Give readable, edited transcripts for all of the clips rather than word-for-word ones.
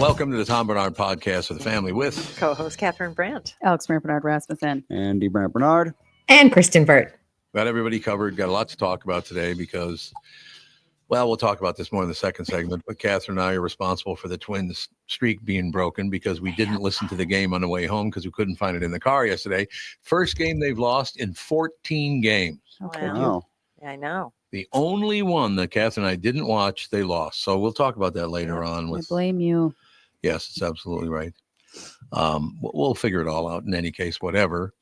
welcome to the Tom Bernard Podcast for the family with co-host Kathryn Brandt, Alex Bernard Rasmussen, Andy Brandt Bernard, and Kristen Burt. Got everybody covered. Got a lot to talk about today because, well, we'll talk about this more in the second segment, but Kathryn and I are responsible for the Twins streak being broken because we didn't listen to the game on the way home because we couldn't find it in the car yesterday. First game they've lost in 14 games. Wow. I know. The only one that Kathryn and I didn't watch, they lost. So we'll talk about that later on. I blame you. Yes, it's absolutely right. We'll figure it all out in any case, whatever.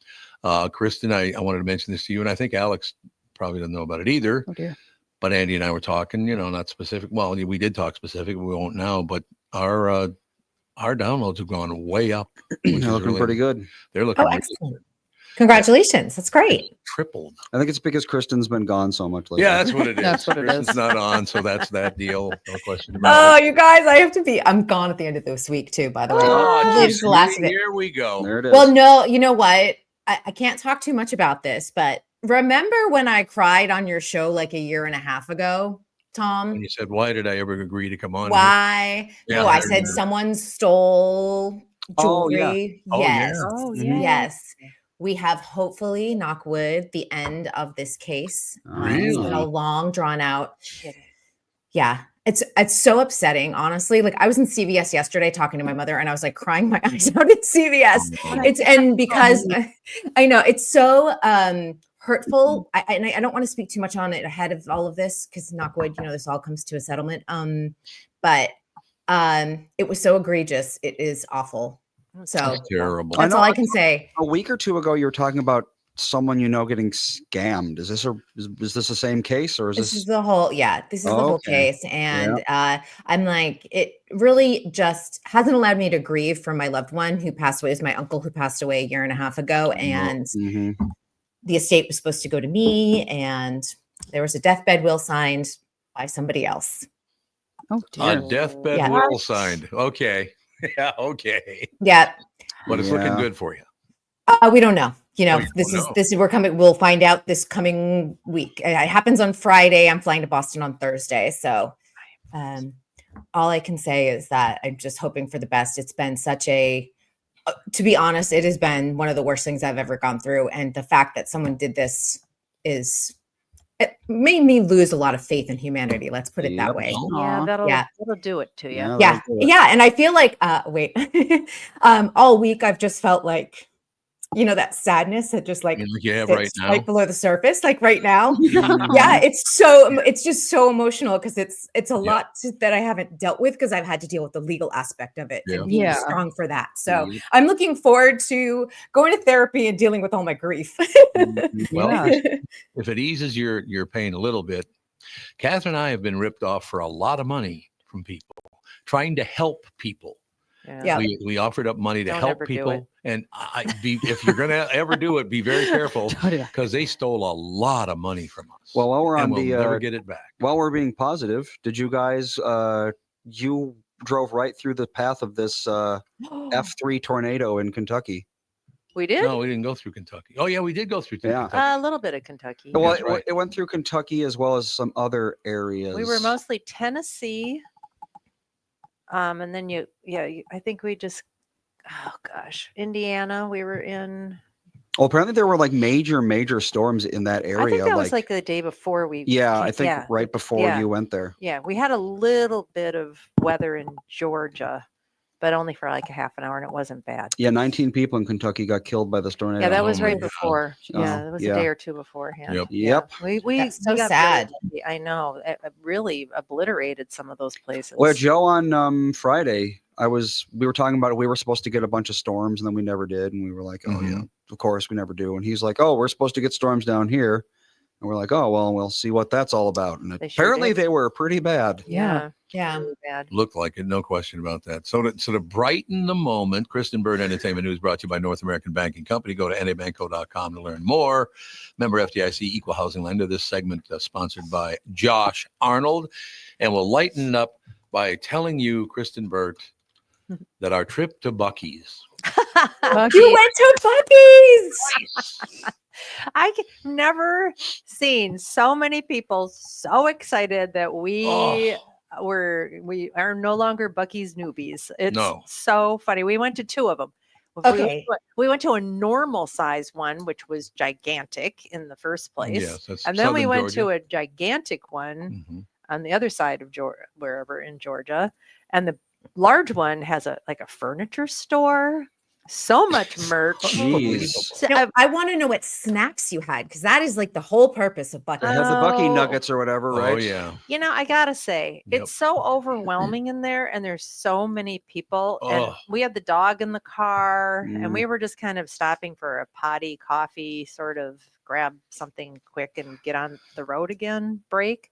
Kristen, I wanted to mention this to you, and I think Alex probably doesn't know about it either. Oh, dear. But Andy and I were talking, not specific. Well, we did talk specific. We won't now, but our downloads have gone way up. They're looking pretty good. They're looking excellent. Congratulations. That's great. Tripled. I think it's because Kristen's been gone so much lately. Yeah, that's what it is. That's what it Kristen's is. not on, so that's that deal. No question about it. Oh, you guys, I'm gone at the end of this week too, by the way. Oh, This is the last of it. here we go. There it is. Well, no, you know what? I can't talk too much about this, but remember when I cried on your show like a year and a half ago, Tom? And you said, why did I ever agree to come on? Why? Yeah, no, I I said remember. someone stole jewelry. Oh, yeah. Yes. Oh, Mhm. yeah. Yes. We have hopefully, knock wood, the end of this case. It's been a Really? long, drawn out. Yeah. It's so upsetting, honestly. Like I was in CVS yesterday talking to my mother and I was like crying my eyes out at CVS. Because I know it's so hurtful. I don't want to speak too much on it ahead of all of this because knock wood, this all comes to a settlement. But it was so egregious. It is awful. So That's terrible. that's all I can say. A week or two ago, you were talking about someone getting scammed. Is this the same case, or is This this? is the whole, this is the whole Okay. case. And I'm like, it really just hasn't allowed me to grieve for my loved one who passed away. It was my uncle who passed away a year and a half ago. And Mhm. the estate was supposed to go to me. And there was a deathbed will signed by somebody else. Oh, A dear. deathbed Yeah. will signed. Okay. Yeah, okay. Yeah. But it's looking Yeah. good for you. We don't know. you don't know. We're coming. We'll find out this coming week. It happens on Friday. I'm flying to Boston on Thursday. So, all I can say is that I'm just hoping for the best. It's been such to be honest, it has been one of the worst things I've ever gone through. And the fact that someone did this it made me lose a lot of faith in humanity. Let's put it that Yep. way. Yeah, Aw. that'll do it to you. Yeah. Yeah. that'll do it. Yeah. And I feel like, wait, all week I've just felt like, that sadness that just like You look you have sits right now. right below the surface, like right now. Yeah. It's just so emotional because it's a lot that I haven't dealt with because I've had to deal with the legal aspect of it Yeah. and being Yeah. strong for that. So Yep. I'm looking forward to going to therapy and dealing with all my grief. Well, Yeah. if it eases your pain a little bit, Kathryn and I have been ripped off for a lot of money from people trying to help people. Yeah. We offered up money to Don't help ever do people, it. and if you're gonna ever do it, be very careful Don't do that. because they stole a lot of money from us. Well, while we're and on we'll the never get it back. while we're being positive, did you guys? You drove right through the path of this F3 tornado in Kentucky. We did No, we didn't go through Kentucky. Oh yeah, we did go through Yeah. Kentucky. a little bit of Kentucky. Well, That's right. it went through Kentucky as well as some other areas. We were mostly Tennessee. And then I think we just, oh gosh, Indiana. We were in. Well, apparently there were like major storms in that area. I think that was like the day before we. Yeah, came- I think right before yeah. you went there. Yeah, we had a little bit of weather in Georgia, but only for like a half an hour, and it wasn't bad. Yeah, 19 people in Kentucky got killed by this tornado. Yeah, that Oh was my right God. before. Yeah, Oh, it was yeah. a day or two beforehand. Yep. Yeah. Yep. We That's so we got sad. really lucky. I know. It really obliterated some of those places. Well, Joe, on Friday, we were talking about it. We were supposed to get a bunch of storms, and then we never did. And we were like, oh, yeah, of course we never do. And he's like, oh, we're supposed to get storms down here. And we're like, oh, well, we'll see what that's all about. And They sure apparently did. they were pretty bad. Yeah. Yeah. Really bad. Looked like it, no question about that. So to brighten the moment, Kristen Bird Entertainment News brought to you by North American Banking Company. Go to nabanco.com to learn more. Member FDIC, equal housing lender. This segment sponsored by Josh Arnold. And we'll lighten up by telling you, Kristen Burt, that our trip to Buc-ee's. You went to Buc-ee's. I never seen so many people so excited that we Oh. we are no longer Buc-ee's newbies. It's No. so funny. We went to 2 of them. Okay. We went to a normal size one, which was gigantic in the first place. Yes, that's And then we Southern went Georgia. to a gigantic one Mhm. on the other side of Georgia, wherever in Georgia. And the large one has a furniture store, so much merch. Jeez. So, No, I want to know what snacks you had because that is like the whole purpose of Buc-ee. They have the Buc-ee Oh. nuggets or whatever, right? Oh yeah. I gotta say, Yep. it's so overwhelming in there, and there's so many people. And Oh. we had the dog in the car, and Mm. we were just kind of stopping for a potty, coffee, sort of grab something quick and get on the road again. Break.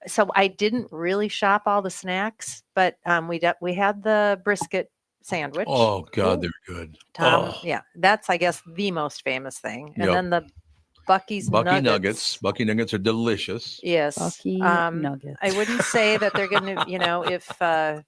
So I didn't really shop all the snacks, but we had the brisket sandwich. Oh God, Ooh. they're good. Tom, Oh. yeah, that's I guess the most famous thing. And Yep. then the Buc-ee's Buc-ee nuggets. Buc-ee nuggets are delicious. Yes. Buc-ee nuggets. I wouldn't say that they're going to,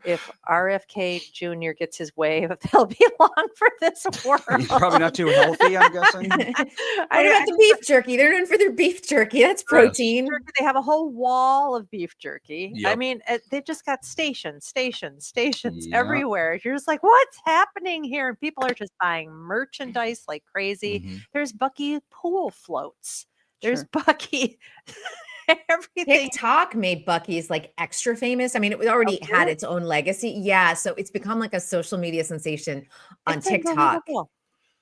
if RFK Jr. gets his way, they'll be long for this world. He's probably not too healthy, I'm guessing. What about the beef jerky? They're known for their beef jerky. That's protein. They have a whole wall of beef jerky. I Yep. mean, they've just got stations Yep. everywhere. You're just like, what's happening here? And people are just buying merchandise like crazy. Mhm. There's Buc-ee pool floats. There's Sure. Buc-ee everything. TikTok made Buc-ee's like extra famous. I mean, it already Oh, had really? its own legacy. Yeah. So it's become like a social media sensation on It's TikTok. unbelievable.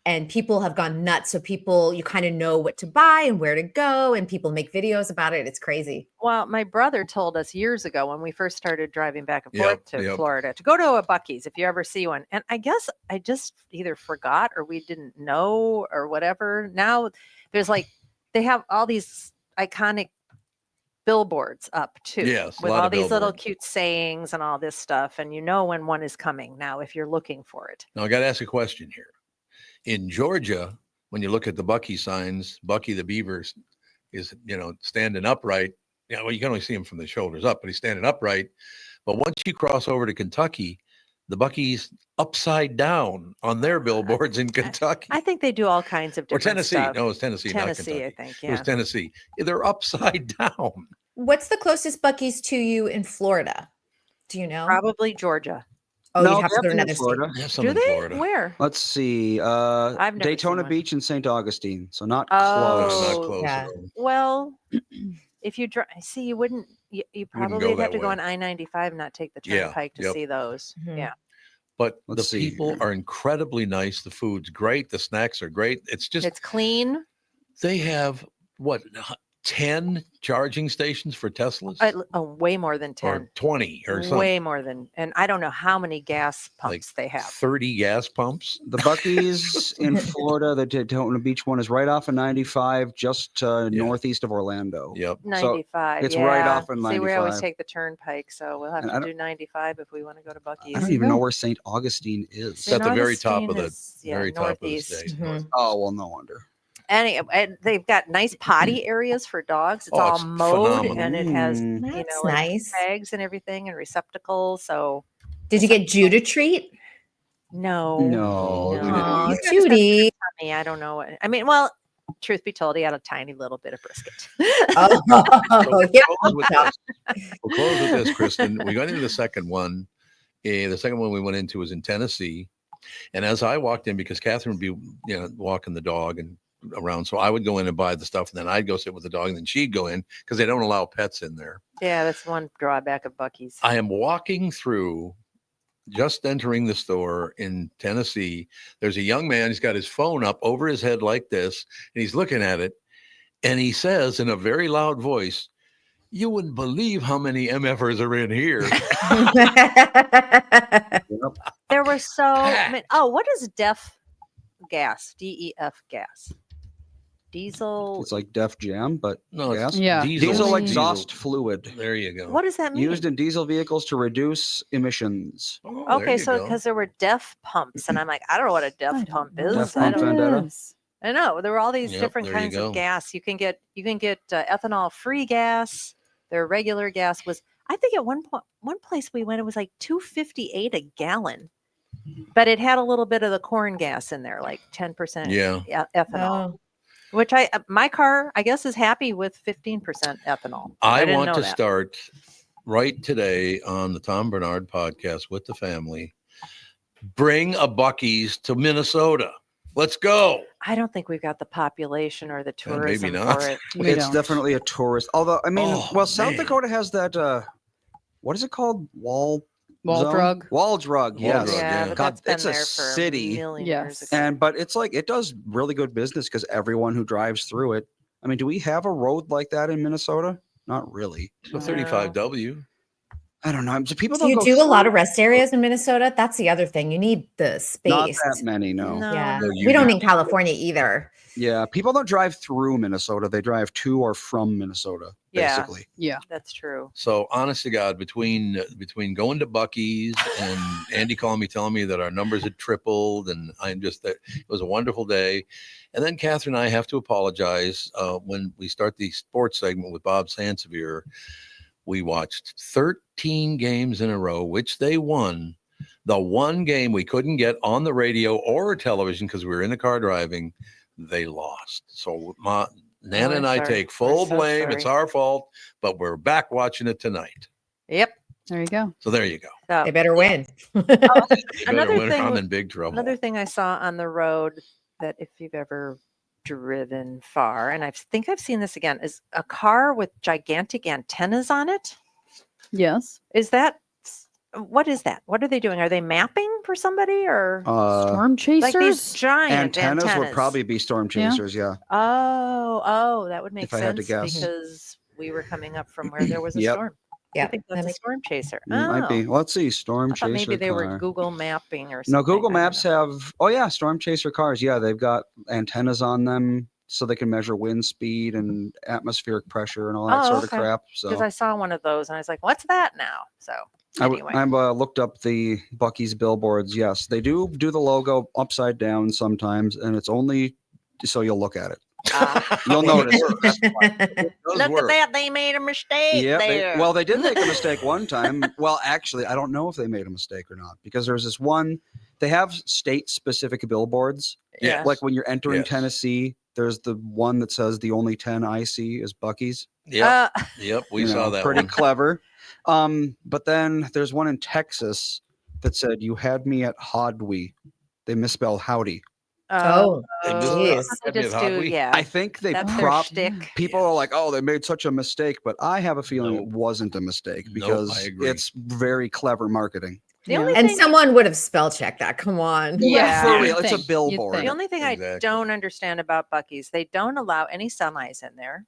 And people have gone nuts. So you kind of know what to buy and where to go, and people make videos about it. It's crazy. Well, my brother told us years ago when we first started driving back and forth to Yep. Florida to go to a Buc-ee's if you ever see one. And I guess I just either forgot or we didn't know or whatever. Now there's they have all these iconic billboards up too. Yes, a with lot all of these little billboards. cute sayings and all this stuff. And when one is coming now if you're looking for it. Now I got to ask a question here. In Georgia, when you look at the Buc-ee signs, Buc-ee the beaver is standing upright. Yeah, well, you can only see him from the shoulders up, but he's standing upright. But once you cross over to Kentucky, the Buc-ee's upside down on their billboards in Kentucky. I think they do all kinds of Or different Tennessee. stuff. No, it's Tennessee, not Tennessee, Kentucky. I think. It was Yeah. Tennessee. They're upside down. What's the closest Buc-ee's to you in Florida? Do you know? Probably Georgia. Oh, No, you have to go to they're another in state. Florida. They have some Do in they? Florida. Where? Let's see. I've never Daytona seen one. Beach and St. Augustine. So not No, close. not Oh, close yeah. at all. Well, if you drive, see, you wouldn't. You Wouldn't probably go would have that to go way. on I-95, not take the Yeah, turnpike to yep. see those. Mhm. Yeah. But Let's the see people here. are incredibly nice. The food's great. The snacks are great. It's just It's clean. they have 10 charging stations for Teslas Way more than 10. or 20 or something. Way more than, and I don't know how many gas pumps Like they have. 30 gas pumps. The Buc-ee's in Florida, the Daytona Beach one is right off of 95, just northeast of Orlando. Yep. 95. it's yeah. right off in See, we always 95. take the turnpike, so we'll have And I to do 95 if we want to go to Buc-ee's. I don't even know where St. Augustine is. It's at the very top of the Augustine is, very top of the northeast. state. Mhm. Oh, well, no wonder. And they've got nice potty areas for dogs. It's Oh, all it's mowed phenomenal. and it has Mm. That's like nice. tags and everything and receptacles. So Did you get Jude a treat? no, No. we didn't. Oh, He's got Judy. tummy. I don't know what. I mean, well, truth be told, he had a tiny little bit of brisket. Oh, yeah. We'll close with this, Kristen. We got into the second one. The second one we went into was in Tennessee. And as I walked in, because Kathryn would be, walking the dog and around, so I would go in and buy the stuff, and then I'd go sit with the dog, and then she'd go in because they don't allow pets in there. Yeah, that's one drawback of Buc-ee's. I am walking through, just entering the store in Tennessee. There's a young man. He's got his phone up over his head like this, and he's looking at it. And he says in a very loud voice, "You wouldn't believe how many MFers are in here." There were so Packed. many. Oh, what is DEF gas? DEF gas? Diesel. It's like Def Jam, but No, it's gas. Yeah. Diesel like exhaust fluid There you go. What does that mean? used in diesel vehicles to reduce emissions. Oh, there Okay, you so go. because there were DEF pumps, and I'm like, I don't know what a DEF pump is. Def I pump don't. vendetta. I know there were all these Yep, different there you kinds go. of gas. You can get ethanol free gas. Their regular gas was, I think at one place we went, it was like $2.58 a gallon, but it had a little bit of the corn gas in there, like 10% Yeah. ethanol. Oh. Which my car, I guess, is happy with 15% ethanol. I didn't want know to that. start right today on the Tom Bernard podcast with the family. Bring a Buc-ee's to Minnesota. Let's go. I don't think we've got the population or the Yeah, maybe tourism not. for it. We It's don't. definitely a tourist. Although, I mean, Oh, well, South man. Dakota has that, what is it called? Wall zone? Drug. Wall drug, Wall yes. drug, Yeah, yeah. but God, that's been it's a there for city. a million Yes. years ago. But it's like, it does really good business because everyone who drives through it. I mean, do we have a road like that in Minnesota? Not really. So 35W. I don't know. People Do don't you go do a lot through- of rest areas in Minnesota? That's the other thing. You need the Not space. that many, no. Yeah. No, We don't in California either. Yeah, people don't drive through Minnesota. They drive to or from Minnesota, Yeah. basically. Yeah. That's true. So honest to God, between going to Buc-ee's and Andy telling me that our numbers had tripled, and I'm just that it was a wonderful day. And then Kathryn and I have to apologize when we start the sports segment with Bob Sansevier. We watched 13 games in a row, which they won. The one game we couldn't get on the radio or television because we were in the car driving, they lost. So Nana and we're I sorry. take We're full so blame. It's sorry. our fault, but we're back watching it tonight. Yep. There you go. So there you go. So, They better win. You better Another win or thing I'm with- in big trouble. another thing I saw on the road that if you've ever driven far, and I think I've seen this again, is a car with gigantic antennas on it. Yes. Is that what is that? What are they doing? Are they mapping for somebody or Storm like chasers. these giant Antennas would probably be storm Yeah. chasers, yeah. Oh, that would make If I had to sense guess. because we were coming up from where there was a Yep. storm. I Yeah. think that that's a makes- storm chaser. Might be. Oh, Let's see. Storm I thought chaser maybe they were car. Google mapping or something. No, Google I don't Maps know. have. Oh yeah, storm chaser cars. Yeah, they've got antennas on them so they can measure wind speed and atmospheric pressure and all that Oh, sort okay. of crap. Because So I saw one of those and I was like, "What's that now?" So anyway, I've looked up the Buc-ee's billboards. Yes, they do the logo upside down sometimes, and it's only so you'll look at it. You'll notice. Does look work. at that, they made a mistake Yeah, there. well, they did make a mistake one time. Well, actually, I don't know if they made a mistake or not because there's this one. They have state-specific billboards. yeah. Like when you're entering Yes. Tennessee, there's the one that says the only 10 I see is Buc-ee's. Yep, Uh, yep, we You saw know, that pretty one. clever. But then there's one in Texas that said, "You had me at Hodwe." They misspelled howdy. Oh, They oh, jeez. they just do, yeah. I think they That's their prop. shtick. People are like, "Oh, they made such a mistake," but I have a feeling Nope. it wasn't a mistake Nope, because I agree. it's very clever marketing. The only and thing, someone would have spell checked that. Come on. Yeah. For you'd real, it's a think, you'd billboard. think. the only thing I Exactly. don't understand about Buc-ee's, they don't allow any semis in there.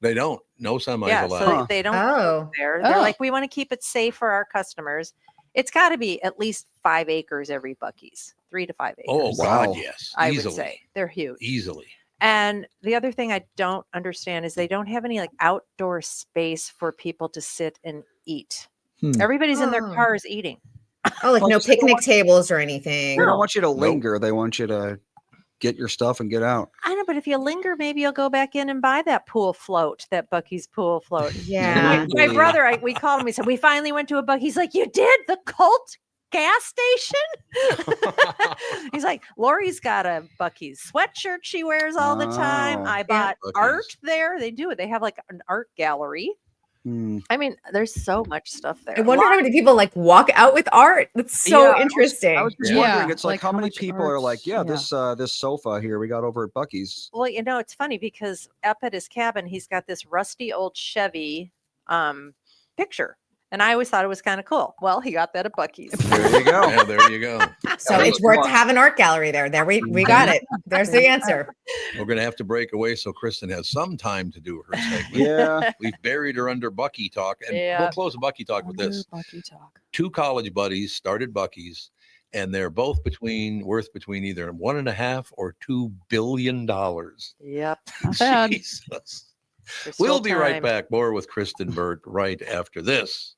They don't. No semis Yeah, allowed. so Huh. they don't Oh. there. They're Oh. like, we want to keep it safe for our customers. It's got to be at least 5 acres every Buc-ee's, 3 to 5 acres. Oh Wow. God, yes. I Easily. would say they're huge. Easily. And the other thing I don't understand is they don't have any like outdoor space for people to sit and eat. Hmm. Everybody's in their Oh. cars eating. Oh, like Well, no so they picnic want- tables or anything. They don't want you to Nope. linger. They want you to get your stuff and get out. I know, but if you linger, maybe you'll go back in and buy that pool float, that Buc-ee's pool float. Yeah. My brother, we called him. He said, we finally went to a Buc-ee's. He's like, you did? The Colt gas station? He's like, Lori's got a Buc-ee's sweatshirt she wears all the time. Oh. I bought Buc-ee's. art there. They do it. They have like an art gallery. Hmm. I mean, there's so much stuff there. I wonder how many people like walk out with art. That's so Yeah, I was- interesting. I was just Yeah. wondering. It's like, Like, how how many much people are art- like, yeah, yeah. this sofa here we got over at Buc-ee's. Well, it's funny because up at his cabin, he's got this rusty old Chevy picture. And I always thought it was kind of cool. Well, he got that at Buc-ee's. There you go. Yeah, there you go. So That it's was worth fun. to have an art gallery there. There we got it. There's the answer. We're going to have to break away so Kristen has some time to do her segment. Yeah. We've buried her under Buc-ee talk, and Yeah. we'll close the Buc-ee talk with this. Buc-ee talk. 2 college buddies started Buc-ee's, and they're both worth between either $1.5 or $2 billion. Yep. Not bad. Jesus. there's We'll still be right time. back. More with Kristen Burt right after this.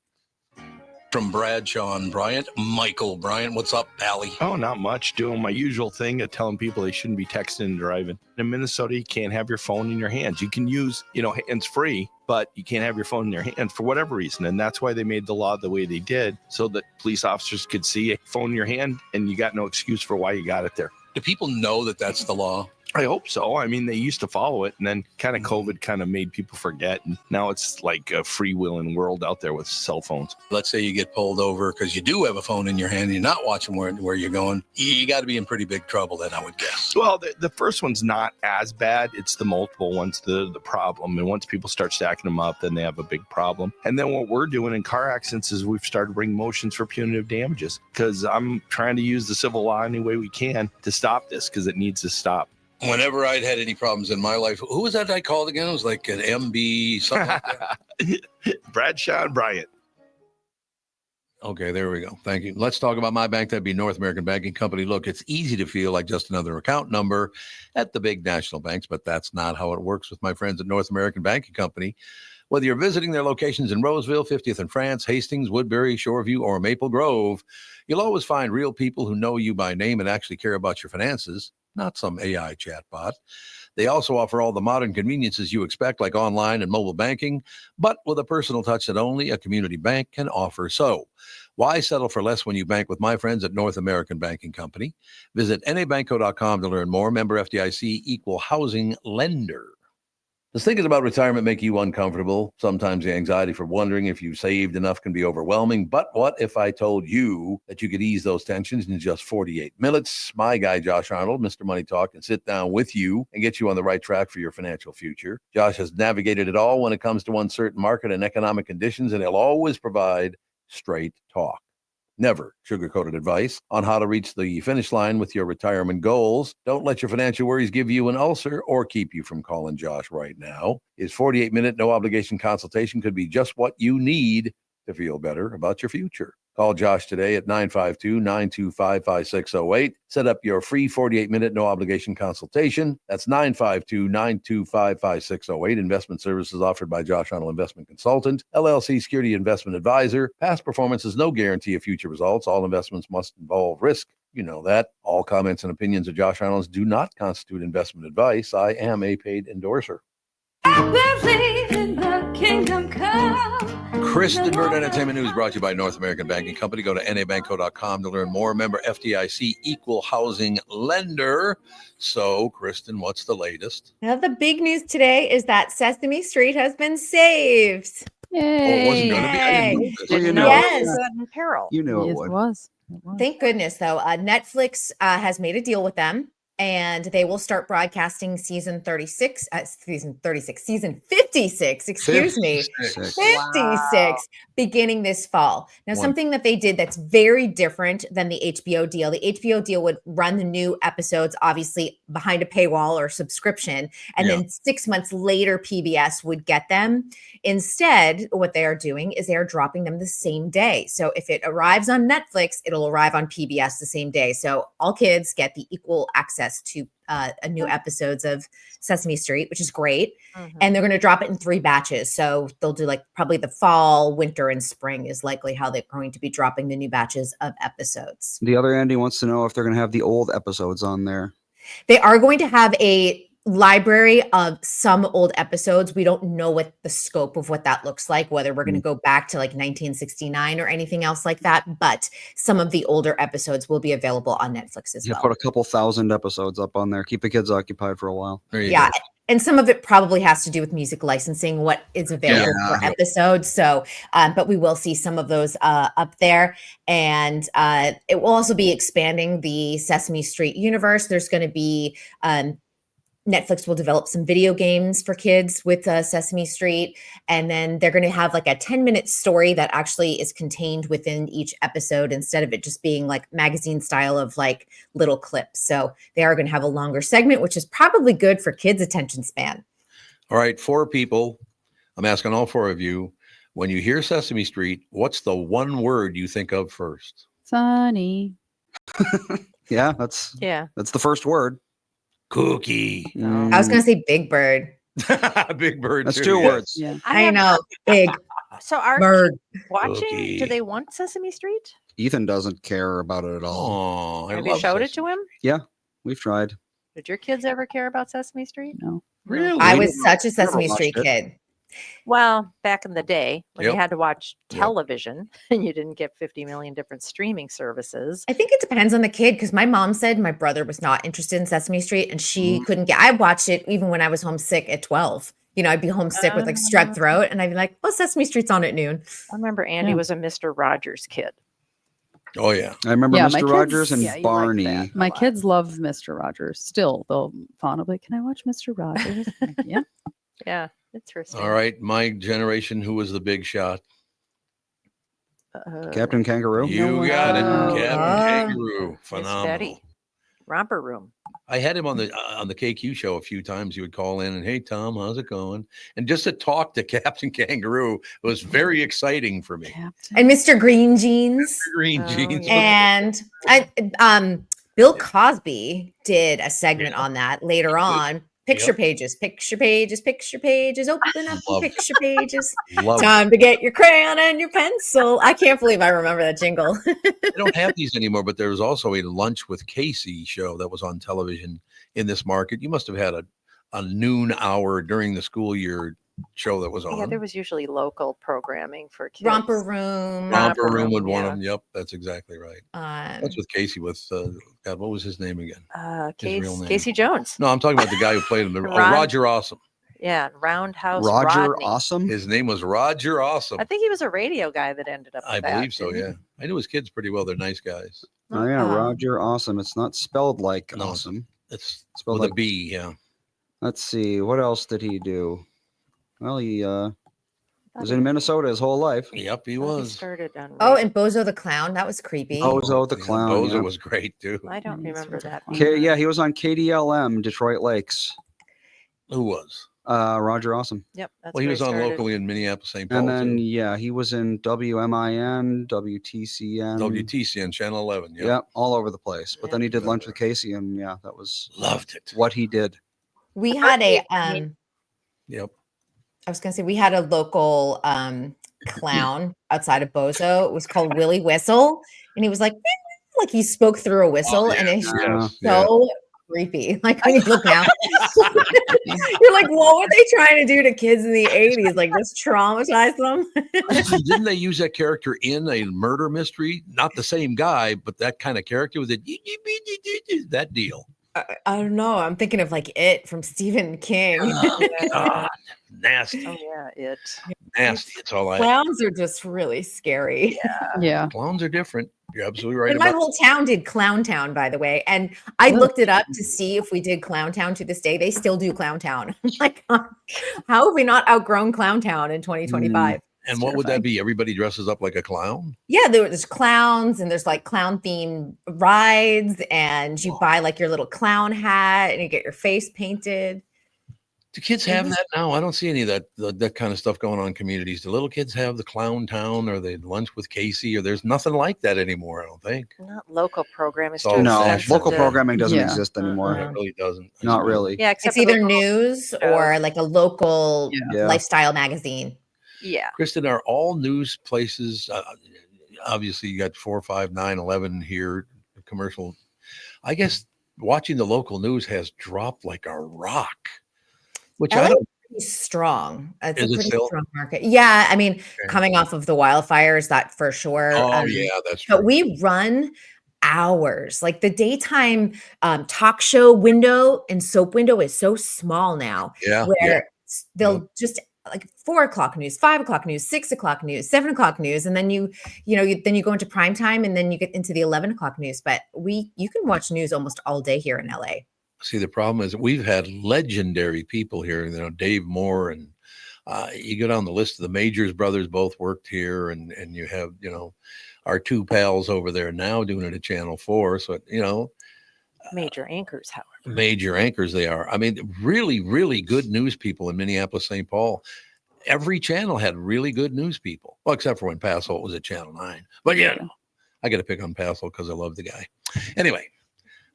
From Bradshaw and Bryant, Michael Bryant. What's up, Pally? Oh, not much. Doing my usual thing of telling people they shouldn't be texting and driving. In Minnesota, you can't have your phone in your hands. You can use, hands free, but you can't have your phone in your hand for whatever reason. And that's why they made the law the way they did, so that police officers could see a phone in your hand and you got no excuse for why you got it there. Do people know that that's the law? I hope so. I mean, they used to follow it, and then kind of COVID kind of made people forget. And now it's like a freewheeling world out there with cell phones. Let's say you get pulled over because you do have a phone in your hand and you're not watching where you're going. You got to be in pretty big trouble then, I would guess. Well, the first one's not as bad. It's the multiple ones, the problem. And once people start stacking them up, then they have a big problem. And then what we're doing in car accidents is we've started bringing motions for punitive damages, because I'm trying to use the civil law any way we can to stop this, because it needs to stop. Whenever I'd had any problems in my life, who was that I called again? It was like an MB, something like that. Bradshaw and Bryant. Okay, there we go. Thank you. Let's talk about my bank. That'd be North American Banking Company. Look, it's easy to feel like just another account number at the big national banks, but that's not how it works with my friends at North American Banking Company. Whether you're visiting their locations in Roseville, 50th and France, Hastings, Woodbury, Shoreview, or Maple Grove, you'll always find real people who know you by name and actually care about your finances, not some AI chatbot. They also offer all the modern conveniences you expect, like online and mobile banking, but with a personal touch that only a community bank can offer. So why settle for less when you bank with my friends at North American Banking Company? Visit nabanco.com to learn more. Member FDIC, equal housing lender. Does thinking about retirement make you uncomfortable? Sometimes the anxiety for wondering if you saved enough can be overwhelming. But what if I told you that you could ease those tensions in just 48 minutes? My guy, Josh Arnold, Mr. Money Talk, can sit down with you and get you on the right track for your financial future. Josh has navigated it all when it comes to uncertain market and economic conditions, and he'll always provide straight talk. Never sugar-coated advice on how to reach the finish line with your retirement goals. Don't let your financial worries give you an ulcer or keep you from calling Josh right now. His 48-minute no-obligation consultation could be just what you need to feel better about your future. Call Josh today at 952-925-5608. Set up your free 48-minute no-obligation consultation. That's 952-925-5608. Investment services offered by Josh Arnold Investment Consultant, LLC Security Investment Advisor. Past performance is no guarantee of future results. All investments must involve risk. You know that. All comments and opinions of Josh Arnold's do not constitute investment advice. I am a paid endorser. I believe in the kingdom come. Kristen Bird Entertainment News brought to you by North American Banking Company. Go to nabanco.com to learn more. Member FDIC, equal housing lender. So, Kristen, what's the latest? Now, the big news today is that Sesame Street has been saved. Oh, it wasn't Yay. going to be. I didn't know this. Well, you No, know, Yes. it was in peril. you know it Yes, would. it was. It was. Thank goodness, though. Netflix has made a deal with them, and they will start broadcasting season 56, season 56, excuse me. 56. 56 beginning this fall. Now, One. something that they did that's very different than the HBO deal. The HBO deal would run the new episodes, obviously, behind a paywall or subscription. And Yeah. then 6 months later, PBS would get them. Instead, what they are doing is they are dropping them the same day. So if it arrives on Netflix, it'll arrive on PBS the same day. So all kids get the equal access to a new episodes of Sesame Street, which is great. Mhm. And they're going to drop it in 3 batches. So they'll do like probably the fall, winter, and spring is likely how they're going to be dropping the new batches of episodes. The other Andy wants to know if they're going to have the old episodes on there. They are going to have a library of some old episodes. We don't know what the scope of what that looks like, whether we're going to go back to like 1969 or anything else like that. But some of the older episodes will be available on Netflix as You well. put a couple thousand episodes up on there. Keep the kids occupied for a while. There you Yeah. go. And some of it probably has to do with music licensing, what is available Yeah. for episodes. So, but we will see some of those up there. And it will also be expanding the Sesame Street universe. There's going to be Netflix will develop some video games for kids with Sesame Street. And then they're going to have like a 10-minute story that actually is contained within each episode instead of it just being like magazine style of like little clips. So they are going to have a longer segment, which is probably good for kids' attention span. All right, 4 people. I'm asking all 4 of you. When you hear Sesame Street, what's the one word you think of first? Sunny. Yeah, that's Yeah. the first word. Cookie. I was going to say Big Bird. Big Bird. That's too, 2 yes. words. Yeah. I have- know. Big So are Bird. kids watching? Cookie. Do they want Sesame Street? Ethan doesn't care about it at all. Oh, I Have you love showed it Sesame. to him? We've tried. Did your kids ever care about Sesame Street? No. Really? I We was never- such a Sesame watched Street it. kid. Well, back in the day when Yep. you had to watch Yep. television and you didn't get 50 million different streaming services. I think it depends on the kid because my mom said my brother was not interested in Sesame Street and she Mhm. couldn't get. I watched it even when I was homesick at 12. You know, I'd be homesick with like strep throat, and I'd be like, "Oh, Sesame Street's on at noon." I remember Andy Yeah. was a Mr. Rogers kid. Oh yeah. I remember Yeah, my Mr. Rogers kids- and Yeah, you like Barney. that. My a lot. kids love Mr. Rogers. Still, they'll fawnably, can I watch Mr. Rogers? I'm like, yeah. Yeah, interesting. All right, my generation. Who was the big shot? Captain Kangaroo. You got it, Oh, Captain yeah. Kangaroo. Miss Phenomenal. Betty. Romper Room. I had him on the KQ show a few times. He would call in and, "Hey Tom, how's it going?" And just to talk to Captain Kangaroo was very exciting for me. Captain. And Mr. Green Jeans. Green Oh, jeans. yeah. And Bill Cosby did a segment on that later on. Picture pages, picture pages, picture pages. Open up the Love it. picture pages. Love it. Time to get your crayon and your pencil. I can't believe I remember that jingle. They don't have these anymore, but there was also a Lunch with Casey show that was on television in this market. You must have had a noon hour during the school year show that was on. Yeah, there was usually local programming for kids. Romper Room. Romper Romper Room Room, would one yeah. of them. Yep, that's exactly right. That's with Casey with God, what was his name again? His real name. Casey Jones. No, I'm talking about the guy who played him. Ron- Roger Awesome. Yeah, Roundhouse Roger Rodney. Awesome. His name was Roger Awesome. I think he was a radio guy that ended up. I with that, believe so. didn't he? Yeah, I knew his kids pretty well. They're nice guys. Oh yeah, Uh-oh. Roger Awesome. It's not spelled like No. awesome. It's Spelled with like. a B. Yeah. Let's see. What else did he do? Well, he was Thought in Minnesota his whole life. Yep, he he was. started on. Oh, radio. and Bozo the Clown. That was creepy. Bozo the Yeah, Clown. Bozo yeah. was great too. I don't Pennies remember for the that. fun. being Yeah, on. he was on KDLM, Detroit Lakes. Who was? Roger Awesome. Yep. That's Well, he where was on started. locally in Minneapolis, St. Paul. And then too. yeah, he was in WMIN, WTCN. WTCN Channel 11. Yeah. Yeah. all over the place. But Yeah. then he did Lunch with Casey, and yeah, that was Loved it. what he did. We had a Yep. I was gonna say we had a local clown outside of Bozo. It was called Willie Whistle, and he was like he spoke through a whistle, and it's Yes. Yeah. so creepy. Like when you look now, you're like, what were they trying to do to kids in the 80s? Like just traumatize them? Didn't they use that character in a murder mystery? Not the same guy, but that kind of character with it. That deal. I don't know. I'm thinking of like It from Stephen King. Oh, God. Nasty. Oh yeah, it. Nasty. It's all I. Clowns are just really scary. Yeah. Clowns are different. You're absolutely right And my about whole town did Clown Town, by the way. And I looked it up to see if we did Clown Town to this day. They still do Clown Town. Like, how have we not outgrown Clown Town in 2025? And what would that be? Everybody dresses up like a clown? Yeah, there's clowns and there's like clown themed rides, and you buy like your little clown hat and you get your face painted. Do kids have Mhm. that now? I don't see any of that kind of stuff going on in communities. Do little kids have the Clown Town or the Lunch with Casey? Or there's nothing like that anymore, I don't think. Not local programming. all No, expensive local to- programming doesn't Yeah. exist anymore. It really doesn't. I Not suppose. really. Yeah, except It's for the either local- news or like a local Yeah. lifestyle magazine. Yeah. Kristen, are all news places, obviously you got 4, 5, 9, 11 here, commercial. I guess watching the local news has dropped like a rock, which I LA don't. pretty strong. It's Is a it pretty still? strong market. Yeah, I mean, Okay. coming off of the wildfires, that for sure. Oh, yeah, that's true. But we run hours. Like the daytime talk show window and soap window is so small now, Yeah. where Yeah. they'll just like 4 o'clock news, 5 o'clock news, 6 o'clock news, 7 o'clock news, and then you go into prime time, and then you get into the 11 o'clock news. But you can watch news almost all day here in LA. See, the problem is we've had legendary people here, Dave Moore, and you go down the list of the Majors brothers both worked here, and you have, our two pals over there now doing it at Channel 4. So, Major anchors, however. major anchors they are. I mean, really, really good news people in Minneapolis, St. Paul. Every channel had really good news people. Well, except for when Passel was at Channel 9. But I got to pick on Passel because I love the guy. Anyway,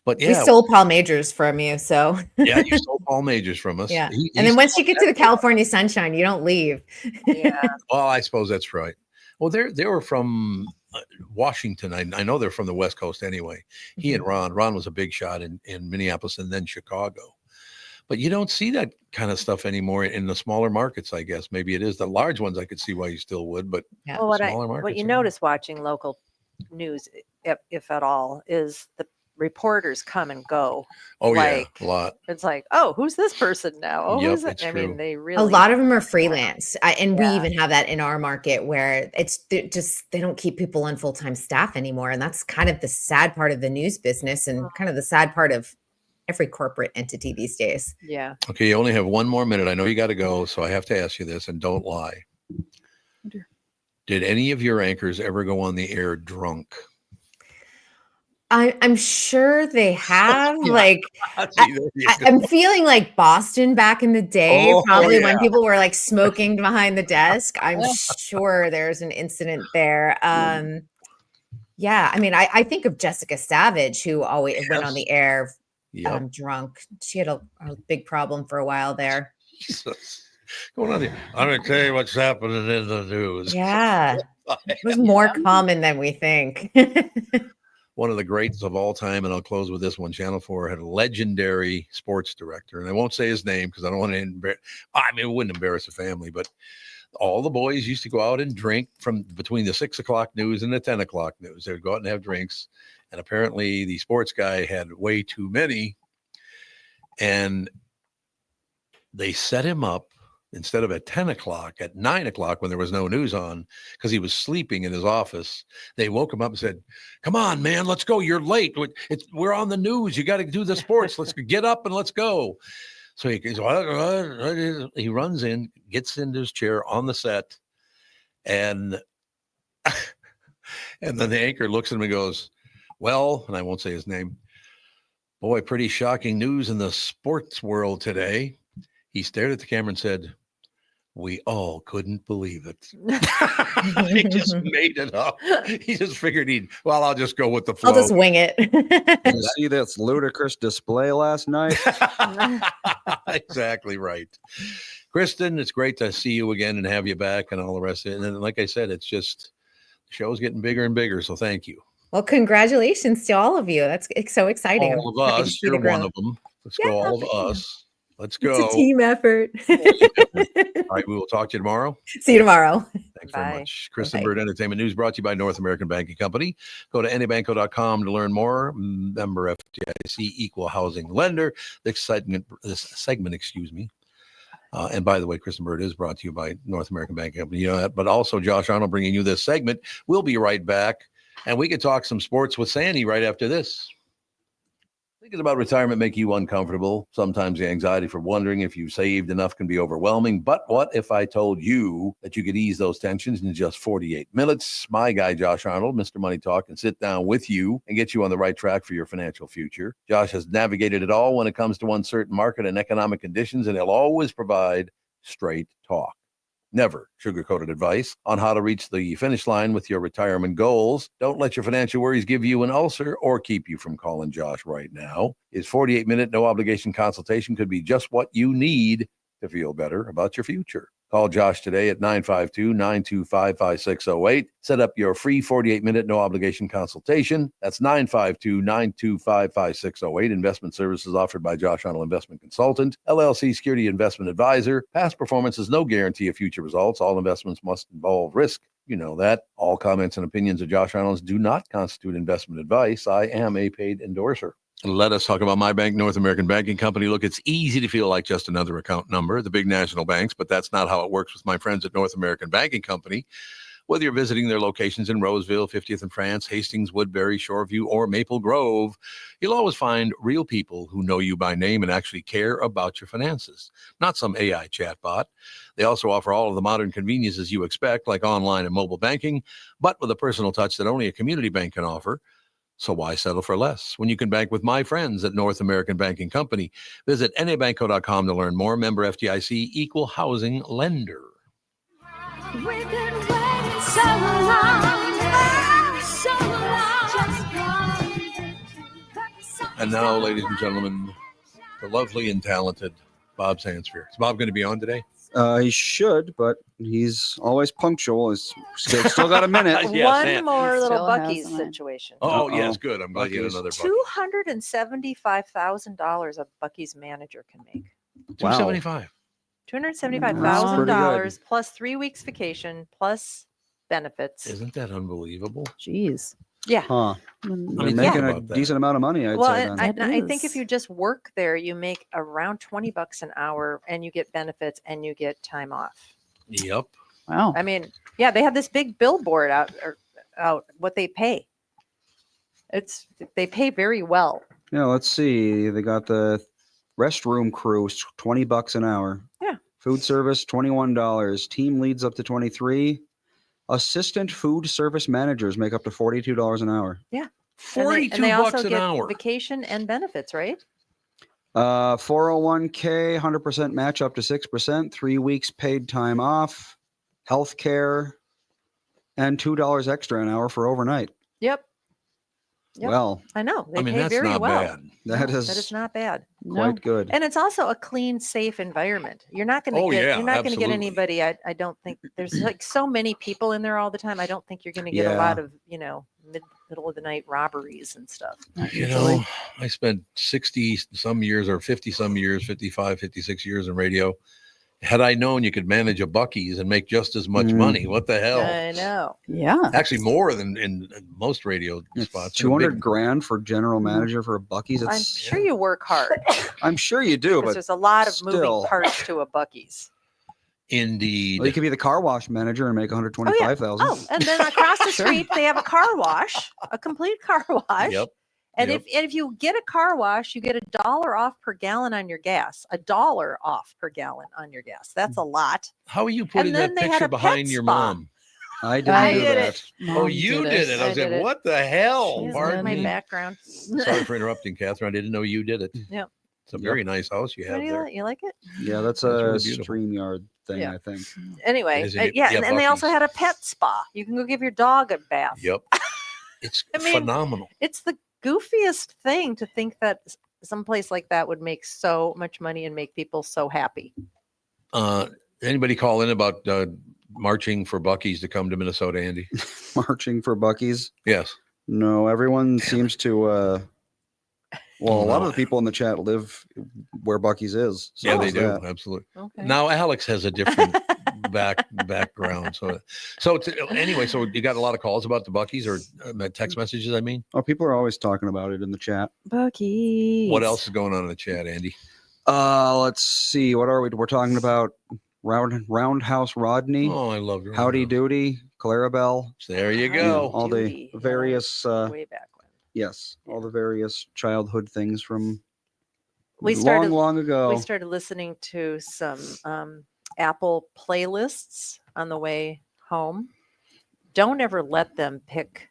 but We yeah, stole Paul Majors from you, so yeah, you stole Paul Majors from us. yeah. He And then once you stole get to the California sunshine, you don't leave. Yeah. Well, I suppose that's right. Well, they were from Washington. I know they're from the West Coast anyway. He and Ron was a big shot in Minneapolis and then Chicago. But you don't see that kind of stuff anymore in the smaller markets, I guess. Maybe it is the large ones. I could see why you still would, but Yeah. Well, smaller markets. what you are- notice watching local news, if at all, is the reporters come and go. Oh, yeah, like, a lot. It's like, oh, who's this person now? Oh, Yep, who's that? it's I true. mean, they A really lot of them are freelance. And we Yeah. even have that in our market where they don't keep people on full-time staff anymore. And that's kind of the sad part of the news business and kind of the sad part of every corporate entity these days. Yeah. Okay, you only have one more minute. I know you got to go, so I have to ask you this, and don't lie. dear. Did any of your anchors ever go on the air drunk? I'm sure they have. Yeah. Like, I'm feeling like Boston back in the day, Oh, probably when yeah. people were like smoking behind the desk. I'm sure there's an incident there. Yeah, I mean, I think of Jessica Savage, who always went on Yes. the air Yep. drunk. She had a big problem for a while there. Jesus. Going on there. I'm going to tell you what's happening in the news. Yeah, it was more common than we think. One of the greats of all time, and I'll close with this one. Channel 4 had a legendary sports director, and I won't say his name because I don't want to embarrass. I mean, it wouldn't embarrass the family, but all the boys used to go out and drink from between the 6 o'clock news and the 10 o'clock news. They would go out and have drinks, and apparently the sports guy had way too many, and they set him up. Instead of at 10 o'clock, at 9 o'clock when there was no news on, because he was sleeping in his office, they woke him up and said, "Come on, man, let's go. You're late. We're on the news. You got to do the sports. Let's get up and let's go." So he goes, he runs in, gets into his chair on the set, and and then the anchor looks at him and goes, "Well," and I won't say his name, "boy, pretty shocking news in the sports world today." He stared at the camera and said, "We all couldn't believe it." He just made it up. He just figured I'll just go with the flow. I'll just wing it. You see this ludicrous display last night? Exactly right. Kristen, it's great to see you again and have you back and all the rest of it. And then, like I said, it's just the show's getting bigger and bigger. So thank you. Well, congratulations to all of you. That's so exciting. All of I'm happy to us. see the You're one growth. of them. Let's Yeah, go, all thank of you. us. Let's go. It's a team effort. All right, we will talk to you tomorrow. See you tomorrow. Thanks very Bye. much. Kristen Bye. Bird Entertainment News brought to you by North American Banking Company. Go to anybanco.com to learn more. Member FDIC, equal housing lender. This segment, excuse me. And by the way, Kristen Bird is brought to you by North American Banking Company. You know that, but also Josh Arnold bringing you this segment. We'll be right back, and we could talk some sports with Sandy right after this. Thinking about retirement make you uncomfortable. Sometimes the anxiety for wondering if you've saved enough can be overwhelming. But what if I told you that you could ease those tensions in just 48 minutes? My guy, Josh Arnold, Mr. Money Talk, can sit down with you and get you on the right track for your financial future. Josh has navigated it all when it comes to uncertain market and economic conditions, and he'll always provide straight talk. Never sugar-coated advice on how to reach the finish line with your retirement goals. Don't let your financial worries give you an ulcer or keep you from calling Josh right now. His 48-minute no-obligation consultation could be just what you need to feel better about your future. Call Josh today at 952-925-5608. Set up your free 48-minute no-obligation consultation. That's 952-925-5608. Investment services offered by Josh Arnold Investment Consultant, LLC Security Investment Advisor. Past performance is no guarantee of future results. All investments must involve risk. You know that. All comments and opinions of Josh Arnold's do not constitute investment advice. I am a paid endorser. Let us talk about my bank, North American Banking Company. Look, it's easy to feel like just another account number, the big national banks, but that's not how it works with my friends at North American Banking Company. Whether you're visiting their locations in Roseville, 50th and France, Hastings, Woodbury, Shoreview, or Maple Grove, you'll always find real people who know you by name and actually care about your finances, not some AI chatbot. They also offer all of the modern conveniences you expect, like online and mobile banking, but with a personal touch that only a community bank can offer. So why settle for less when you can bank with my friends at North American Banking Company? Visit anybanco.com to learn more. Member FDIC, equal housing lender. We've been waiting so long, just one. And now, ladies and gentlemen, the lovely and talented Bob Sansevere. Is Bob going to be on today? He should, but he's always punctual. He's still got a minute. Yeah, One Sam. more little Still has Buc-ee's them. situation. Oh, Uh-oh. yes, good. I'm glad you had Buc-ee's. another Buc-ee. $275,000 a Buc-ee's manager can make. Wow. $275. $275,000 plus 3 weeks vacation plus benefits. Isn't that unbelievable? Jeez. Yeah. Huh. Mm, They're you making think a about that? decent amount of money, I'd Well, say. and Then. I think if is. you just work there, you make around $20 an hour, and you get benefits and you get time off. Yep. Wow. I mean, yeah, they have this big billboard out what they pay. They pay very well. Yeah, let's see. They got the restroom crew, $20 an hour. Yeah. Food service, $21. Team leads up to 23. Assistant food service managers make up to $42 an hour. Yeah. $42 and they also an get hour. vacation and benefits, right? 401k, 100% match up to 6%, 3 weeks paid time off, health care, and $2 extra an hour for overnight. Yep. Yep. Well, I know. They I mean, pay that's very not well. bad. that No, is that is not bad. No. quite good. And it's also a clean, safe environment. You're not going to Oh, get yeah, you're not going to get absolutely. anybody. I don't think there's like so many people in there all the time. I don't think you're going to get a lot of, middle of the night robberies and stuff. Not You usually. know, I spent 60 some years or 50 some years, 55, 56 years in radio. Had I known you could manage a Buc-ee's and make just as much money, what the hell? I know. Yeah. Actually, more than in most radio It's spots. 200 grand for general manager for a Buc-ee's. I'm It's, sure you work hard I'm sure you do, because but there's a lot of still. moving parts to a Buc-ee's. Indeed. well, you could be the car wash manager and make 125,000. Oh, and then across the street they have a car wash, a complete car wash. Yep. And Yep. if you get a car wash, you get $1 off per gallon on your gas. $1 off per gallon on your gas. That's a lot. How are you putting then that they had picture a pet behind your spa. mom? I didn't I do did that. it. Oh, Mom you did it. I was I like, did it. what the hell? She's Pardon my me. background. Sorry for interrupting, Catherine. I didn't know you did it. Yep. It's a very nice house you How have do there. you like it? Yeah, that's That's a really beautiful. StreamYard thing, Yeah. I think. Anyway, Is it- yeah, yeah, and they also Buc-ee's. had a pet spa. You can go give your dog a bath. Yep. It's I mean, phenomenal. It's the goofiest thing to think that someplace like that would make so much money and make people so happy. Anybody call in about marching for Buc-ee's to come to Minnesota, Andy? Marching for Buc-ee's. Yes. No, everyone seems to. Well, a lot No. of the people in the chat live where Buc-ee's is. So Yeah, they there's do. that. Absolutely. Okay. Now Alex has a different background. Anyway, so you got a lot of calls about the Buc-ee's or text messages, I mean. Oh, people are always talking about it in the chat. Buc-ee's. What else is going on in the chat, Andy? Let's see. What are we? We're talking about Roundhouse Rodney, Oh, I love your Howdy Doody, Clarabelle. There you Howdy go. All Doody. the various. Way back when. Yes, all the various childhood things from We started long ago. we started listening to some Apple playlists on the way home. Don't ever let them pick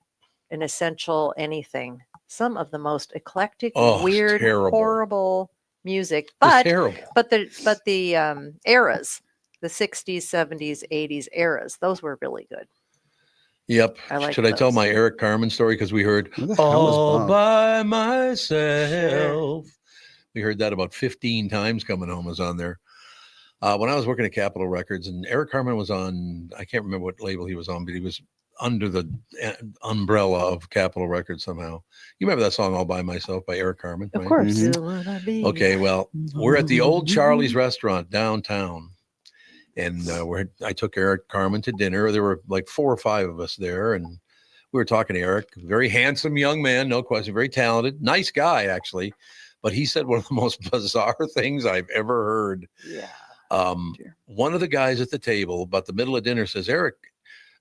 an essential anything. Some of the most eclectic, Oh, it's weird, terrible. horrible music. It's But terrible. the eras, the 60s, 70s, 80s eras, those were really good. Yep. I like Should I tell those. my Eric Carmen story? Because we heard Who the hell is all Bob? by myself. We heard that about 15 times coming home. Was on there. When I was working at Capitol Records, and Eric Carmen was on, I can't remember what label he was on, but he was under the umbrella of Capitol Records somehow. You remember that song "All by Myself" by Eric Carmen? Of right? course. Mhm. Still wanna be- Okay, well, we're at the old Charlie's restaurant downtown. And I took Eric Carmen to dinner. There were like 4 or 5 of us there. And we were talking to Eric, very handsome young man, no question, very talented, nice guy, actually. But he said one of the most bizarre things I've ever heard. Yeah. Dear. One of the guys at the table, about the middle of dinner, says, "Eric,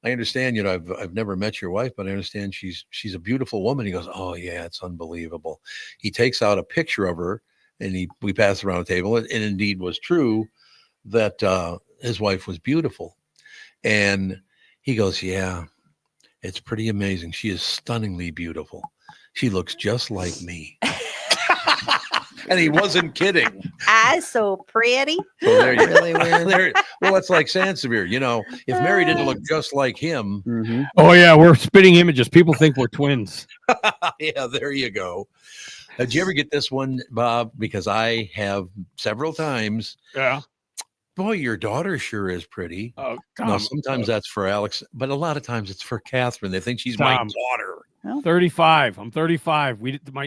I understand, I've never met your wife, but I understand she's a beautiful woman." He goes, "Oh yeah, it's unbelievable." He takes out a picture of her and we passed around the table. And indeed was true that his wife was beautiful. And he goes, "Yeah, it's pretty amazing. She is stunningly beautiful. She looks just like me." And he wasn't kidding. So pretty. So there you Really weird. well, that's like Sansevier. If Mary didn't look just like him, Mhm. Oh yeah, we're spitting images. People think we're twins. yeah, there you go. Did you ever get this one, Bob? Because I have several times. Yeah. Boy, your daughter sure is pretty. Oh, Now, Tom, sometimes that's for Alex, but a lot of times it's for Kathryn. They think she's my Tom. daughter. 35. I'm 35.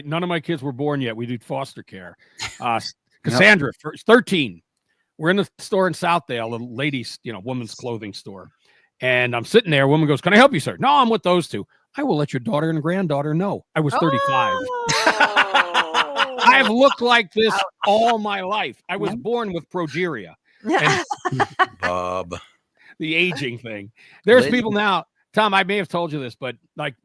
None of my kids were born yet. We do foster care. Cassandra, 13. We're in the store in Southdale, a ladies, women's clothing store. And I'm sitting there. A woman goes, "Can I help you, sir?" "No, I'm with those two." "I will let your daughter and granddaughter know." I was 35. Oh. I've looked like this all my life. I was born with progeria. And Bob. the aging thing. There's Lady- people now. Tom, I may have told you this, but like